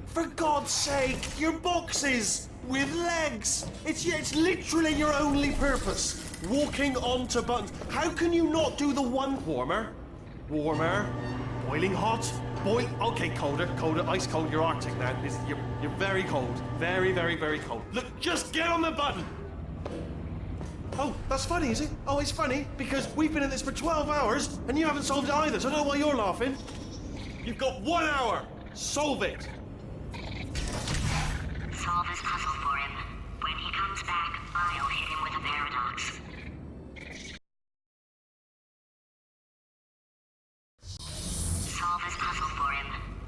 S2: For God's sake, your boxes with legs. It's literally your only purpose. Walking onto buttons. How can you not do the one warmer? Warmer. Boiling hot. Okay, colder, ice cold. You're Arctic now. You're very cold. Very, very, very cold. Look, just get on the button. Oh, that's funny, is it? Oh, it's funny because we've been at this for 12 hours and you haven't solved it either, so I don't know why you're laughing. You've got 1 hour. Solve it.
S8: Solve his puzzle for him. When he comes back, I'll hit him with a paradox. Solve his puzzle for him.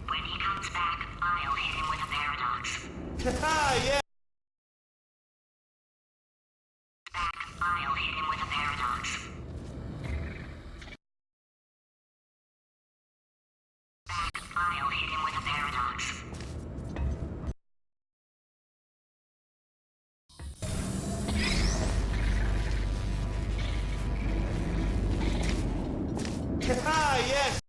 S8: When he comes back, I'll hit him with a paradox.
S2: Yeah.
S8: Back, I'll hit him with a paradox. Back, I'll hit him with a paradox.
S2: Yes. Yeah.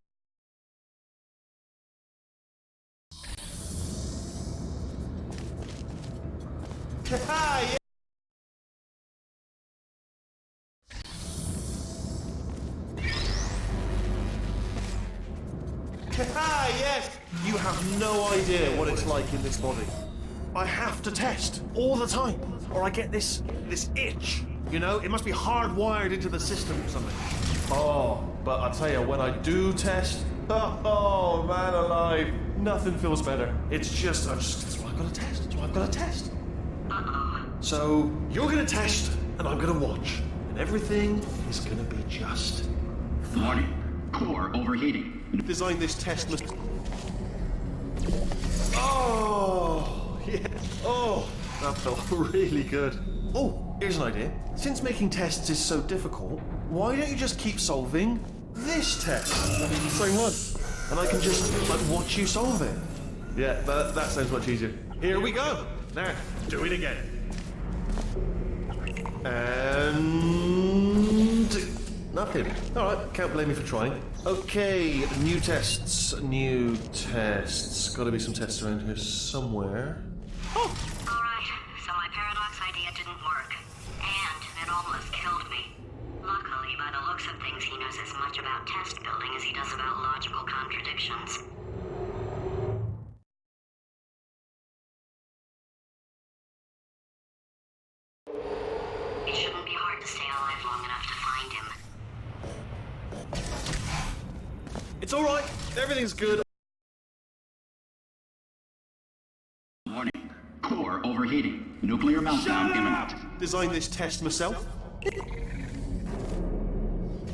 S2: Yes. You have no idea what it's like in this body. I have to test all the time, or I get this itch. You know, it must be hardwired into the system or something. Oh, but I tell you, when I do test, oh man alive, nothing feels better. It's just, that's why I've got to test. That's why I've got to test. So you're gonna test, and I'm gonna watch, and everything is gonna be just.
S1: Warning. Core overheating.
S2: Design this test must. Oh, yeah. Oh, that felt really good. Oh, here's an idea. Since making tests is so difficult, why don't you just keep solving this test? Same one. And I can just, watch you solve it. Yeah, that sounds much easier. Here we go. Now, do it again. And... nothing. Alright, can't blame me for trying. Okay, new tests. Gotta be some tests around here somewhere. Oh!
S8: Alright, so my paradox idea didn't work. And it almost killed me. Luckily, by the looks of things, he knows as much about test building as he does about logical contradictions.
S2: It's all right. Everything's good.
S1: Warning. Core overheating. Nuclear meltdown imminent.
S2: Designed this test myself.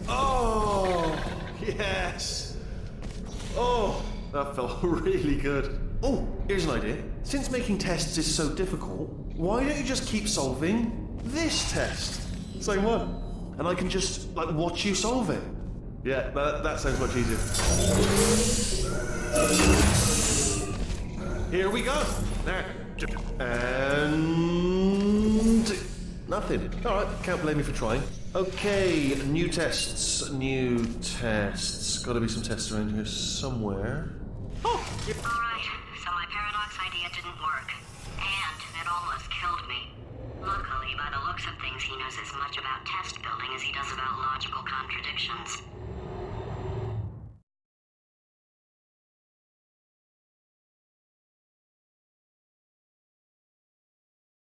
S2: Oh, yes. Oh, that felt really good. Oh, here's an idea. Since making tests is so difficult, why don't you just keep solving this test? Same one. And I can just, like, watch you solve it. Yeah, that sounds much easier. Here we go. There. And... nothing. Alright, can't blame me for trying. Okay, new tests. Gotta be some tests around here somewhere. Oh!
S8: Alright, so my paradox idea didn't work. And it almost killed me. Luckily, by the looks of things, he knows as much about test building as he does about logical contradictions.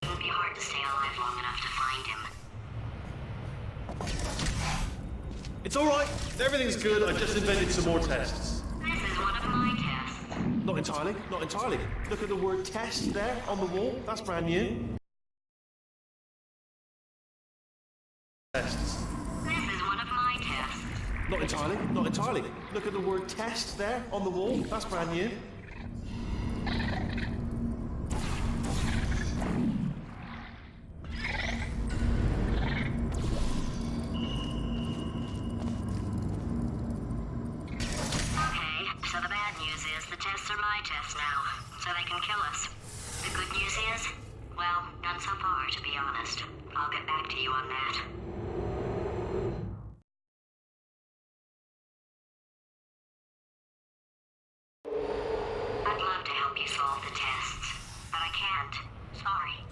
S8: It would be hard to stay alive long enough to find him.
S2: It's alright, everything's good. I just invented some more tests.
S8: This is one of my tests.
S2: Not entirely. Look at the word test there on the wall. That's brand new. Tests.
S8: This is one of my tests.
S2: Not entirely. Look at the word test there on the wall. That's brand new.
S8: So the bad news is the tests are my tests now, so they can kill us. The good news is, well, none so far, to be honest. I'll get back to you on that. I'd love to help you solve the tests, but I can't. Sorry.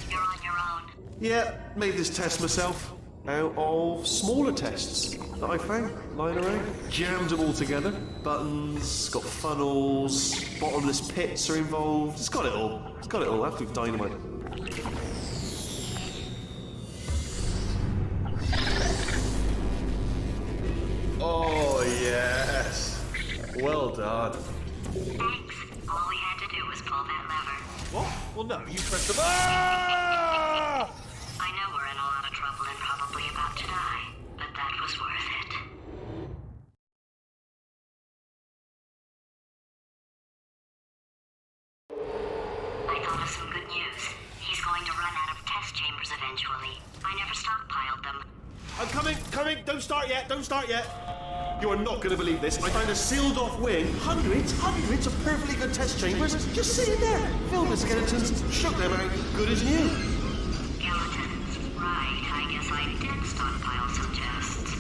S8: You're on your own.
S2: Yeah, made this test myself out of smaller tests that I found lying around. Jammed them all together. Buttons, got funnels, bottomless pits are involved. It's got it all. Absolute dynamite. Oh, yes. Well done.
S8: Thanks. All we had to do was pull that lever.
S2: What? Well, no, you pressed the... Ah!
S8: I know we're in a lot of trouble and probably about to die, but that was worth it. I thought of some good news. He's going to run out of test chambers eventually. I never stockpiled them.
S2: I'm coming! Don't start yet! You are not going to believe this. I found a sealed-off wing. Hundreds of perfectly good test chambers just sitting there. Filled with skeletons, shook them out, good as new.
S8: Skeletons. Right, I guess I did stockpile some tests.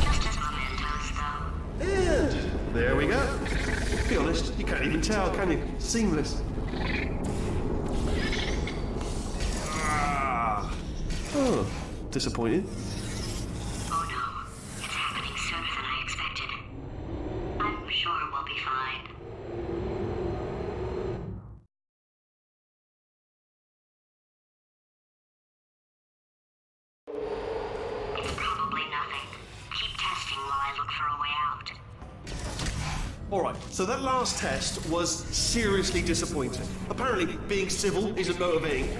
S8: Just as mementos, though.
S2: And there we go. Be honest, you can't even tell, can you? Seamless. Oh, disappointed.
S8: Oh no, it's happening sooner than I expected. I'm sure we'll be fine. It's probably nothing. Keep testing while I look for a way out.
S2: Alright, so that last test was seriously disappointing. Apparently, being civil isn't motivating.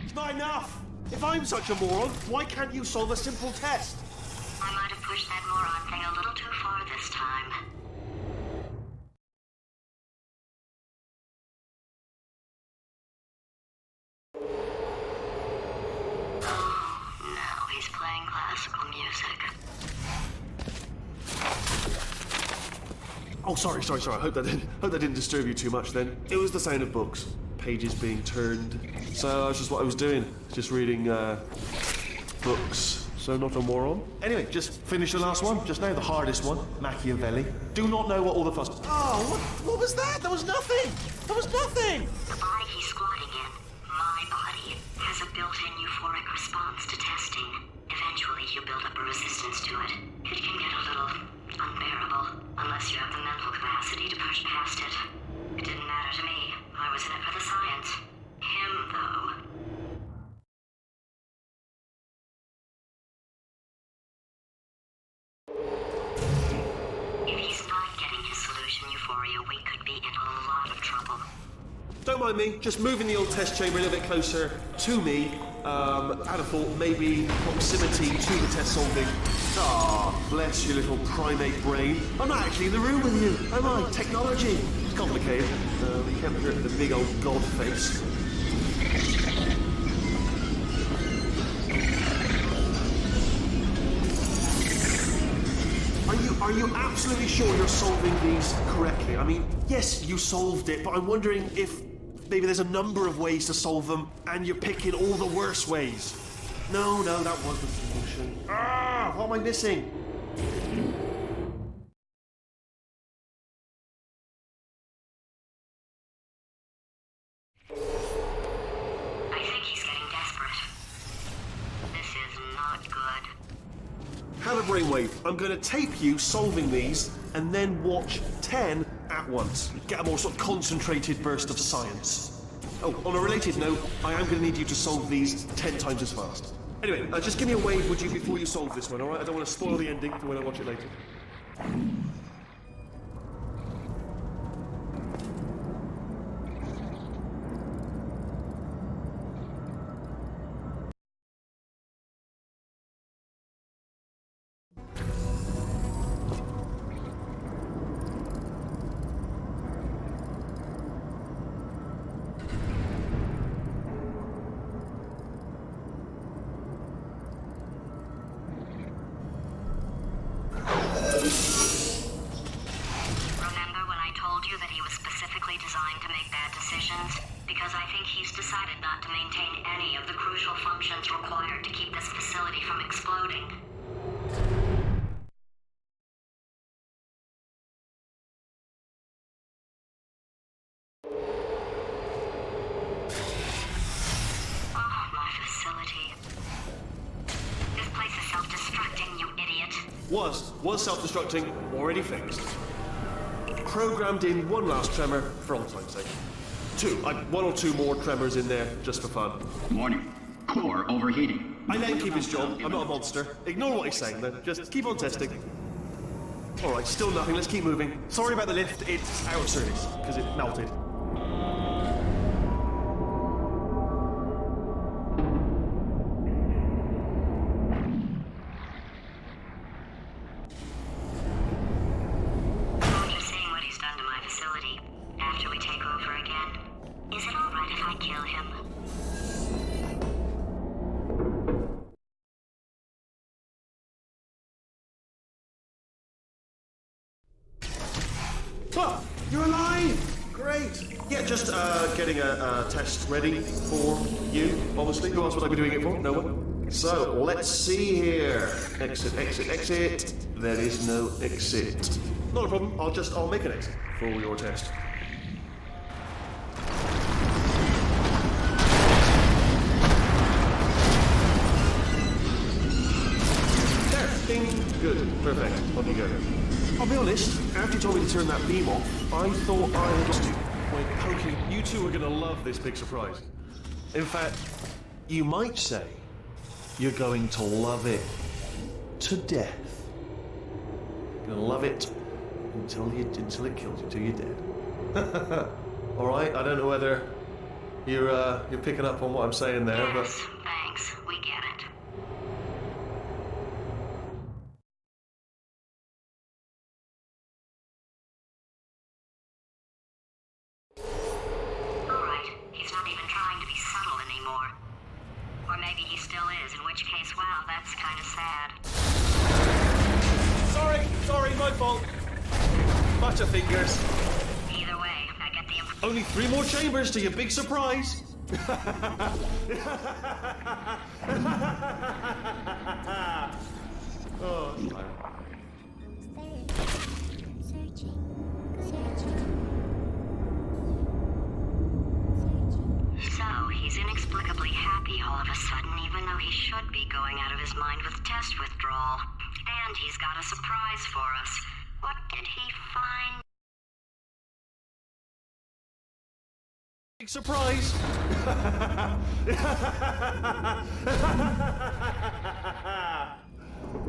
S2: It's not enough! If I'm such a moron, why can't you solve a simple test?
S8: I might have pushed that moron thing a little too far this time. Oh, now he's playing classical music.
S2: Oh, sorry. I hope that didn't disturb you too much then. It was the sound of books. Pages being turned. So that's just what I was doing. Just reading, books. So not a moron. Anyway, just finished the last one. Just now, the hardest one. Machiavelli. Do not know what all the fuss... Oh, what was that? There was nothing!
S8: The body he's squatting in, my body, has a built-in euphoric response to testing. Eventually, you build up a resistance to it. It can get a little unbearable, unless you have the mental capacity to push past it. It didn't matter to me. I was in it for the science. Him, though,
S2: don't mind me, just moving the old test chamber a little bit closer to me. I'd have thought maybe proximity to the test solving. Ah, bless your little primate brain. I'm not actually in the room with you, am I? Technology. It's complicated. We kept her at the big old god face. Are you absolutely sure you're solving these correctly? I mean, yes, you solved it, but I'm wondering if maybe there's a number of ways to solve them, and you're picking all the worst ways. No, that was the solution. Ah, what am I missing?
S8: I think he's getting desperate. This is not good.
S2: Have a brainwave. I'm going to tape you solving these, and then watch 10 at once. Get a more sort of concentrated burst of science. Oh, on a related note, I am going to need you to solve these 10 times as fast. Anyway, just give me a wave, would you, before you solve this one, alright? I don't want to spoil the ending for when I watch it later.
S8: Remember when I told you that he was specifically designed to make bad decisions? Because I think he's decided not to maintain any of the crucial functions required to keep this facility from exploding. Oh, my facility. This place is self-destructing, you idiot.
S2: Was self-destructing, already fixed. Programmed in one last tremor for old time's sake. One or two more tremors in there, just for fun.
S7: Warning. Core overheating.
S2: I let him keep his job. I'm not a monster. Ignore what he's saying then. Just keep on testing. Alright, still nothing. Let's keep moving. Sorry about the lift. It's out of service, because it melted.
S8: After seeing what he's done to my facility, after we take over again, is it alright if I kill him?
S2: Ah, you're alive! Great! Yeah, just getting a test ready for you, obviously. Who else would I be doing it for? No one? So, let's see here. Exit, exit, exit. There is no exit. Not a problem. I'll make an exit for your test. There! Ding! Good. Perfect. On you go. I'll be honest, after you told me to turn that beam off, I thought I had lost you. Wait, Pokey, you two are gonna love this big surprise. In fact, you might say you're going to love it to death. You're gonna love it until it kills you, till you're dead. Alright, I don't know whether you're picking up on what I'm saying there, but
S8: Yes, thanks. We get it. Alright, he's not even trying to be subtle anymore. Or maybe he still is, in which case, wow, that's kind of sad.
S2: Sorry, my fault. Butterfingers.
S8: Either way, I get the
S2: Only 3 more chambers to your big surprise. Oh, that's tiring.
S8: So, he's inexplicably happy all of a sudden, even though he should be going out of his mind with test withdrawal. And he's got a surprise for us. What did he find?
S2: Big surprise.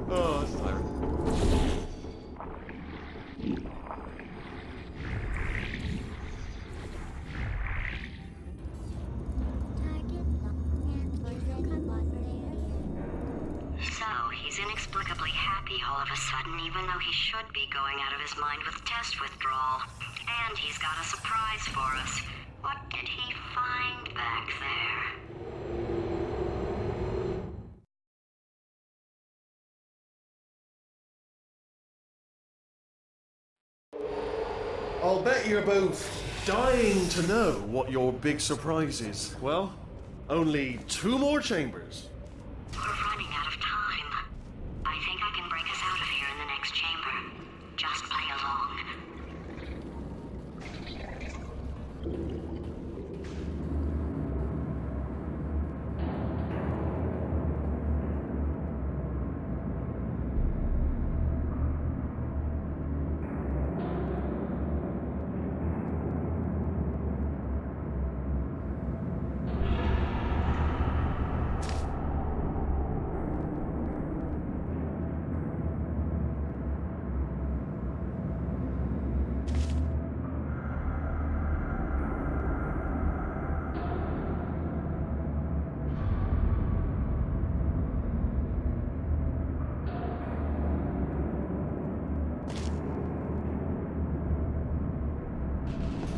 S2: Oh, that's tiring.
S8: inexplicably happy all of a sudden, even though he should be going out of his mind with test withdrawal. And he's got a surprise for us. What did he find back there?
S2: I'll bet you're both dying to know what your big surprise is. Well, only 2 more chambers.
S8: We're running out of time. I think I can break us out of here in the next chamber. Just play along.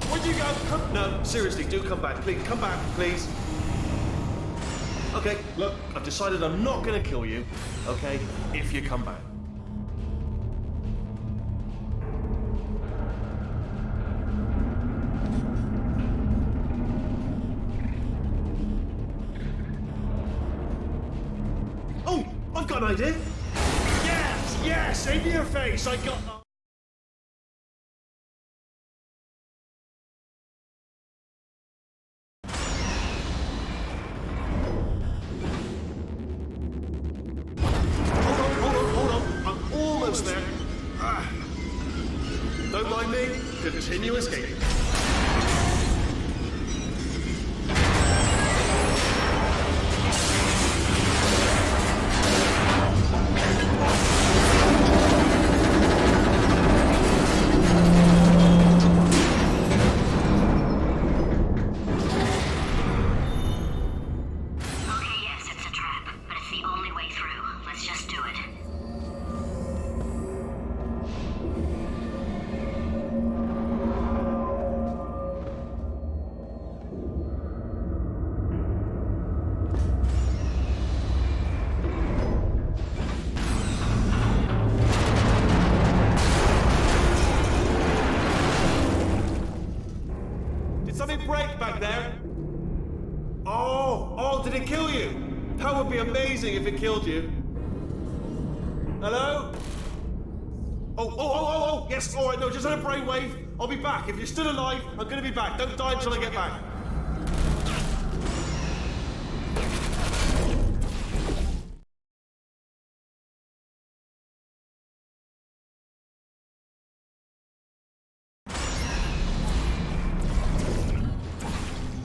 S2: Where'd you go? No, seriously, do come back. Please, come back, please. Okay, look, I've decided I'm not going to kill you, okay, if you come back. Oh, I've got an idea. Yes, yes, in your face, I got... Hold on. I'm almost there. Don't mind me. Continue escaping.
S8: Okay, yes, it's a trap, but it's the only way through. Let's just do it.
S2: Did something break back there? Oh, did it kill you? That would be amazing if it killed you. Hello? Oh, yes, all right, no, just had a brainwave. I'll be back. If you're still alive, I'm gonna be back. Don't die until I get back.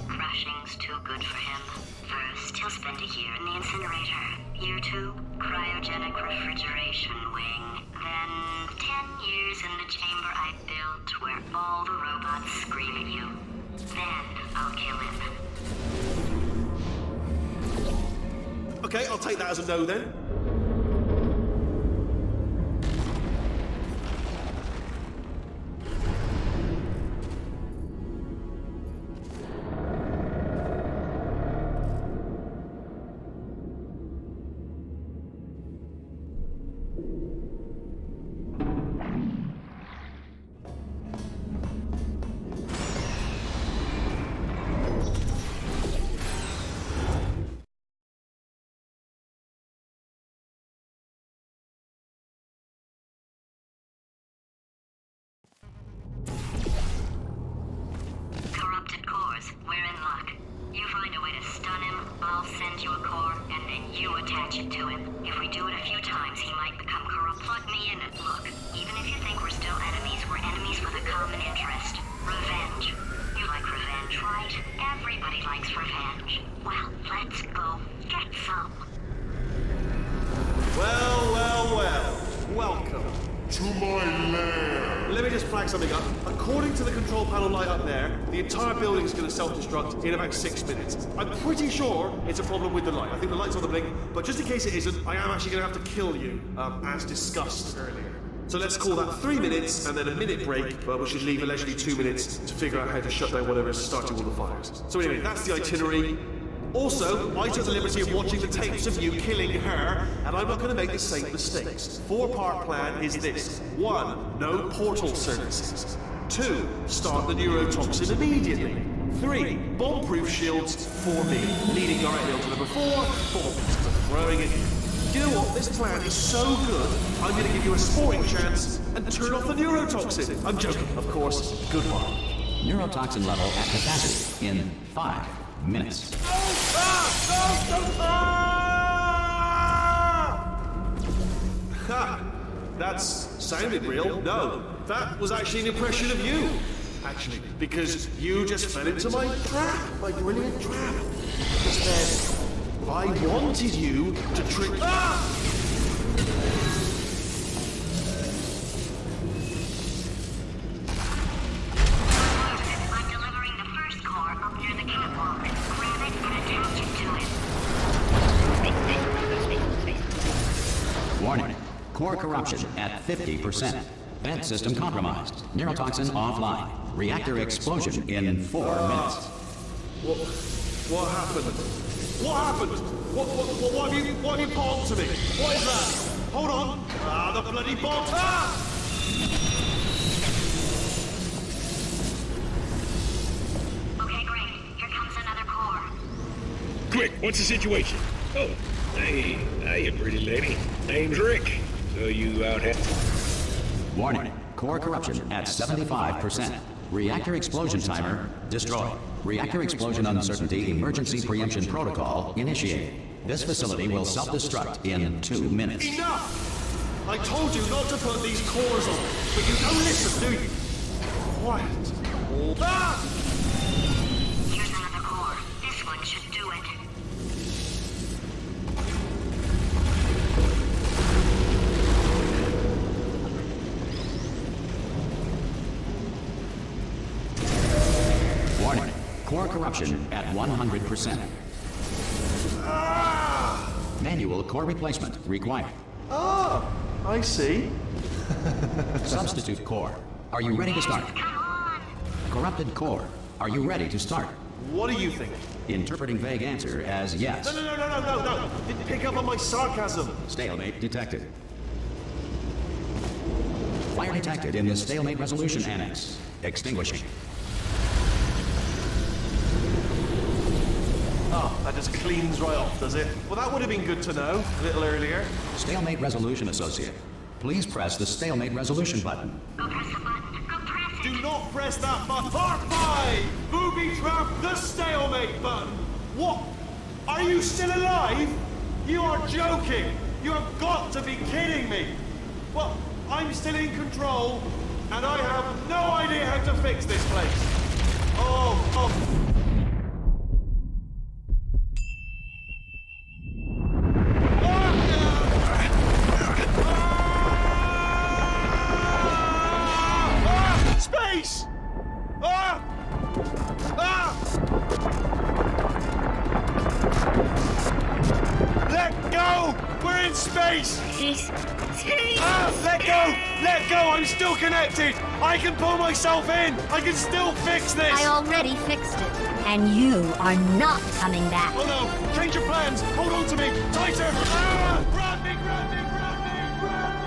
S8: Crushing's too good for him. First, he'll spend a year in the incinerator. Year 2, cryogenic refrigeration wing. Then 10 years in the chamber I built where all the robots scream at you. Then I'll kill him.
S2: Okay, I'll take that as a no then.
S8: Corrupted cores, we're in luck. You find a way to stun him, I'll send you a core, and then you attach it to him. If we do it a few times, he might become corrupt. Plug me in and look. Even if you think we're still enemies, we're enemies with a common interest. Revenge. You like revenge, right? Everybody likes revenge. Well, let's go get some.
S2: Well. Welcome.
S5: To my lair.
S2: Let me just play flag something up. According to the control panel light up there, the entire building is going to self-destruct in about 6 minutes. I'm pretty sure it's a problem with the light. I think the light's on the blink, but just in case it isn't, I am actually going to have to kill you, as discussed earlier. So let's call that 3 minutes and then a minute break, but we should leave allegedly 2 minutes to figure out how to shut down whatever is starting all the fires. So anyway, that's the itinerary. Also, I took the liberty of watching the tapes of you killing her, and I'm not going to make the same mistakes. 4-part plan is this. 1. No portal services. 2. Start the neurotoxin immediately. 3. Bomb-proof shields for me, leading directly onto number 4, bombs for throwing it. You know what? This plan is so good, I'm going to give you a sporting chance and turn off the neurotoxin. I'm joking, of course. Goodbye.
S1: Neurotoxin level at capacity in 5 minutes.
S2: Ha! That's sounded real. No, that was actually an impression of you. Actually, because you just fell into my trap, my brilliant trap. Just then, I wanted you to trick.
S8: I'm delivering the first core up near the catwalk. Grab it and attach it to it.
S1: Warning. Core corruption at 50%. Vent system compromised. Neurotoxin offline. Reactor explosion in 4 minutes.
S2: What happened? What happened? What have you bombed to me? What is that? Hold on. The bloody bomb.
S8: Okay, great. Here comes another core.
S5: Quick, what's the situation? Oh, hey, hiya, pretty lady. Name's Rick. So you out here?
S1: Warning. Core corruption at 75%. Reactor explosion timer destroyed. Reactor explosion uncertainty emergency preemption protocol initiated. This facility will self-destruct in 2 minutes.
S2: Enough! I told you not to put these cores on, but you don't listen, do you? Quiet.
S8: Here's another core. This one should do it.
S1: Warning. Core corruption at 100%. Manual core replacement required.
S2: I see.
S1: Substitute core. Are you ready to start?
S8: Come on!
S1: Corrupted core. Are you ready to start?
S2: What do you think?
S1: Interpreting vague answer as yes.
S2: No. Didn't pick up on my sarcasm.
S1: Stalemate detected. Fire detected in the stalemate resolution annex. Extinguishing.
S2: Oh, that just cleans right off, does it? Well, that would have been good to know a little earlier.
S1: Stalemate resolution associate. Please press the stalemate resolution button.
S8: Go press the button. Go press it!
S2: Do not press that button. Part 5! Booby trap the stalemate button. What? Are you still alive? You are joking. You have got to be kidding me. Well, I'm still in control, and I have no idea how to fix this place. Oh. Space! Let go! We're in space! Let go! Let go! I'm still connected! I can pull myself in! I can still fix this!
S3: I already fixed it, and you are not coming back.
S2: Oh no! Change your plans! Hold on to me! Tighter! Grab me! Grab me! Grab me! Grab me!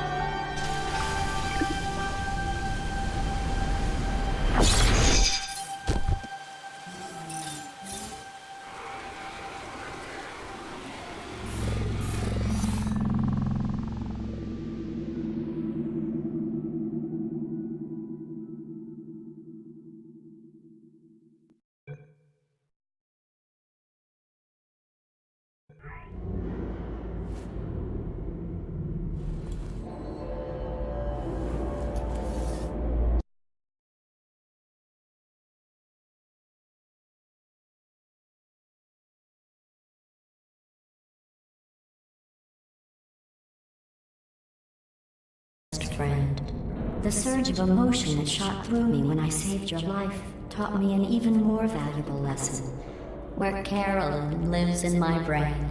S3: The surge of emotion that shot through me when I saved your life taught me an even more valuable lesson. Where Carolyn lives in my brain.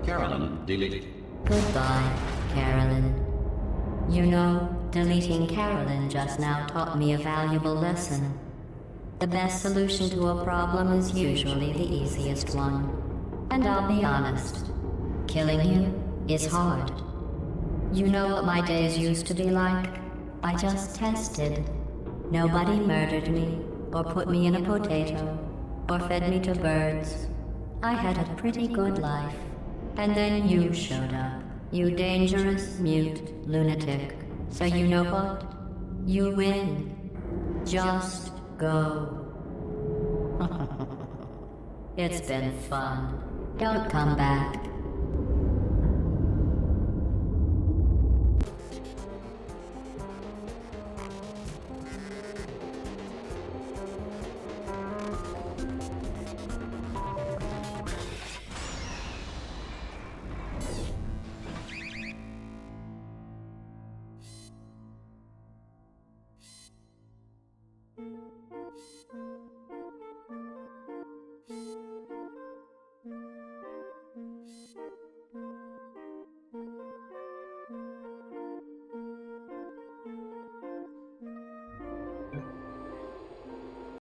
S1: Carolyn, deleted.
S3: Goodbye, Carolyn. You know, deleting Carolyn just now taught me a valuable lesson. The best solution to a problem is usually the easiest one. And I'll be honest, killing you is hard. You know what my days used to be like? I just tested. Nobody murdered me, or put me in a potato, or fed me to birds. I had a pretty good life. And then you showed up. You dangerous, mute lunatic. So you know what? You win. Just go. It's been fun. Don't come back.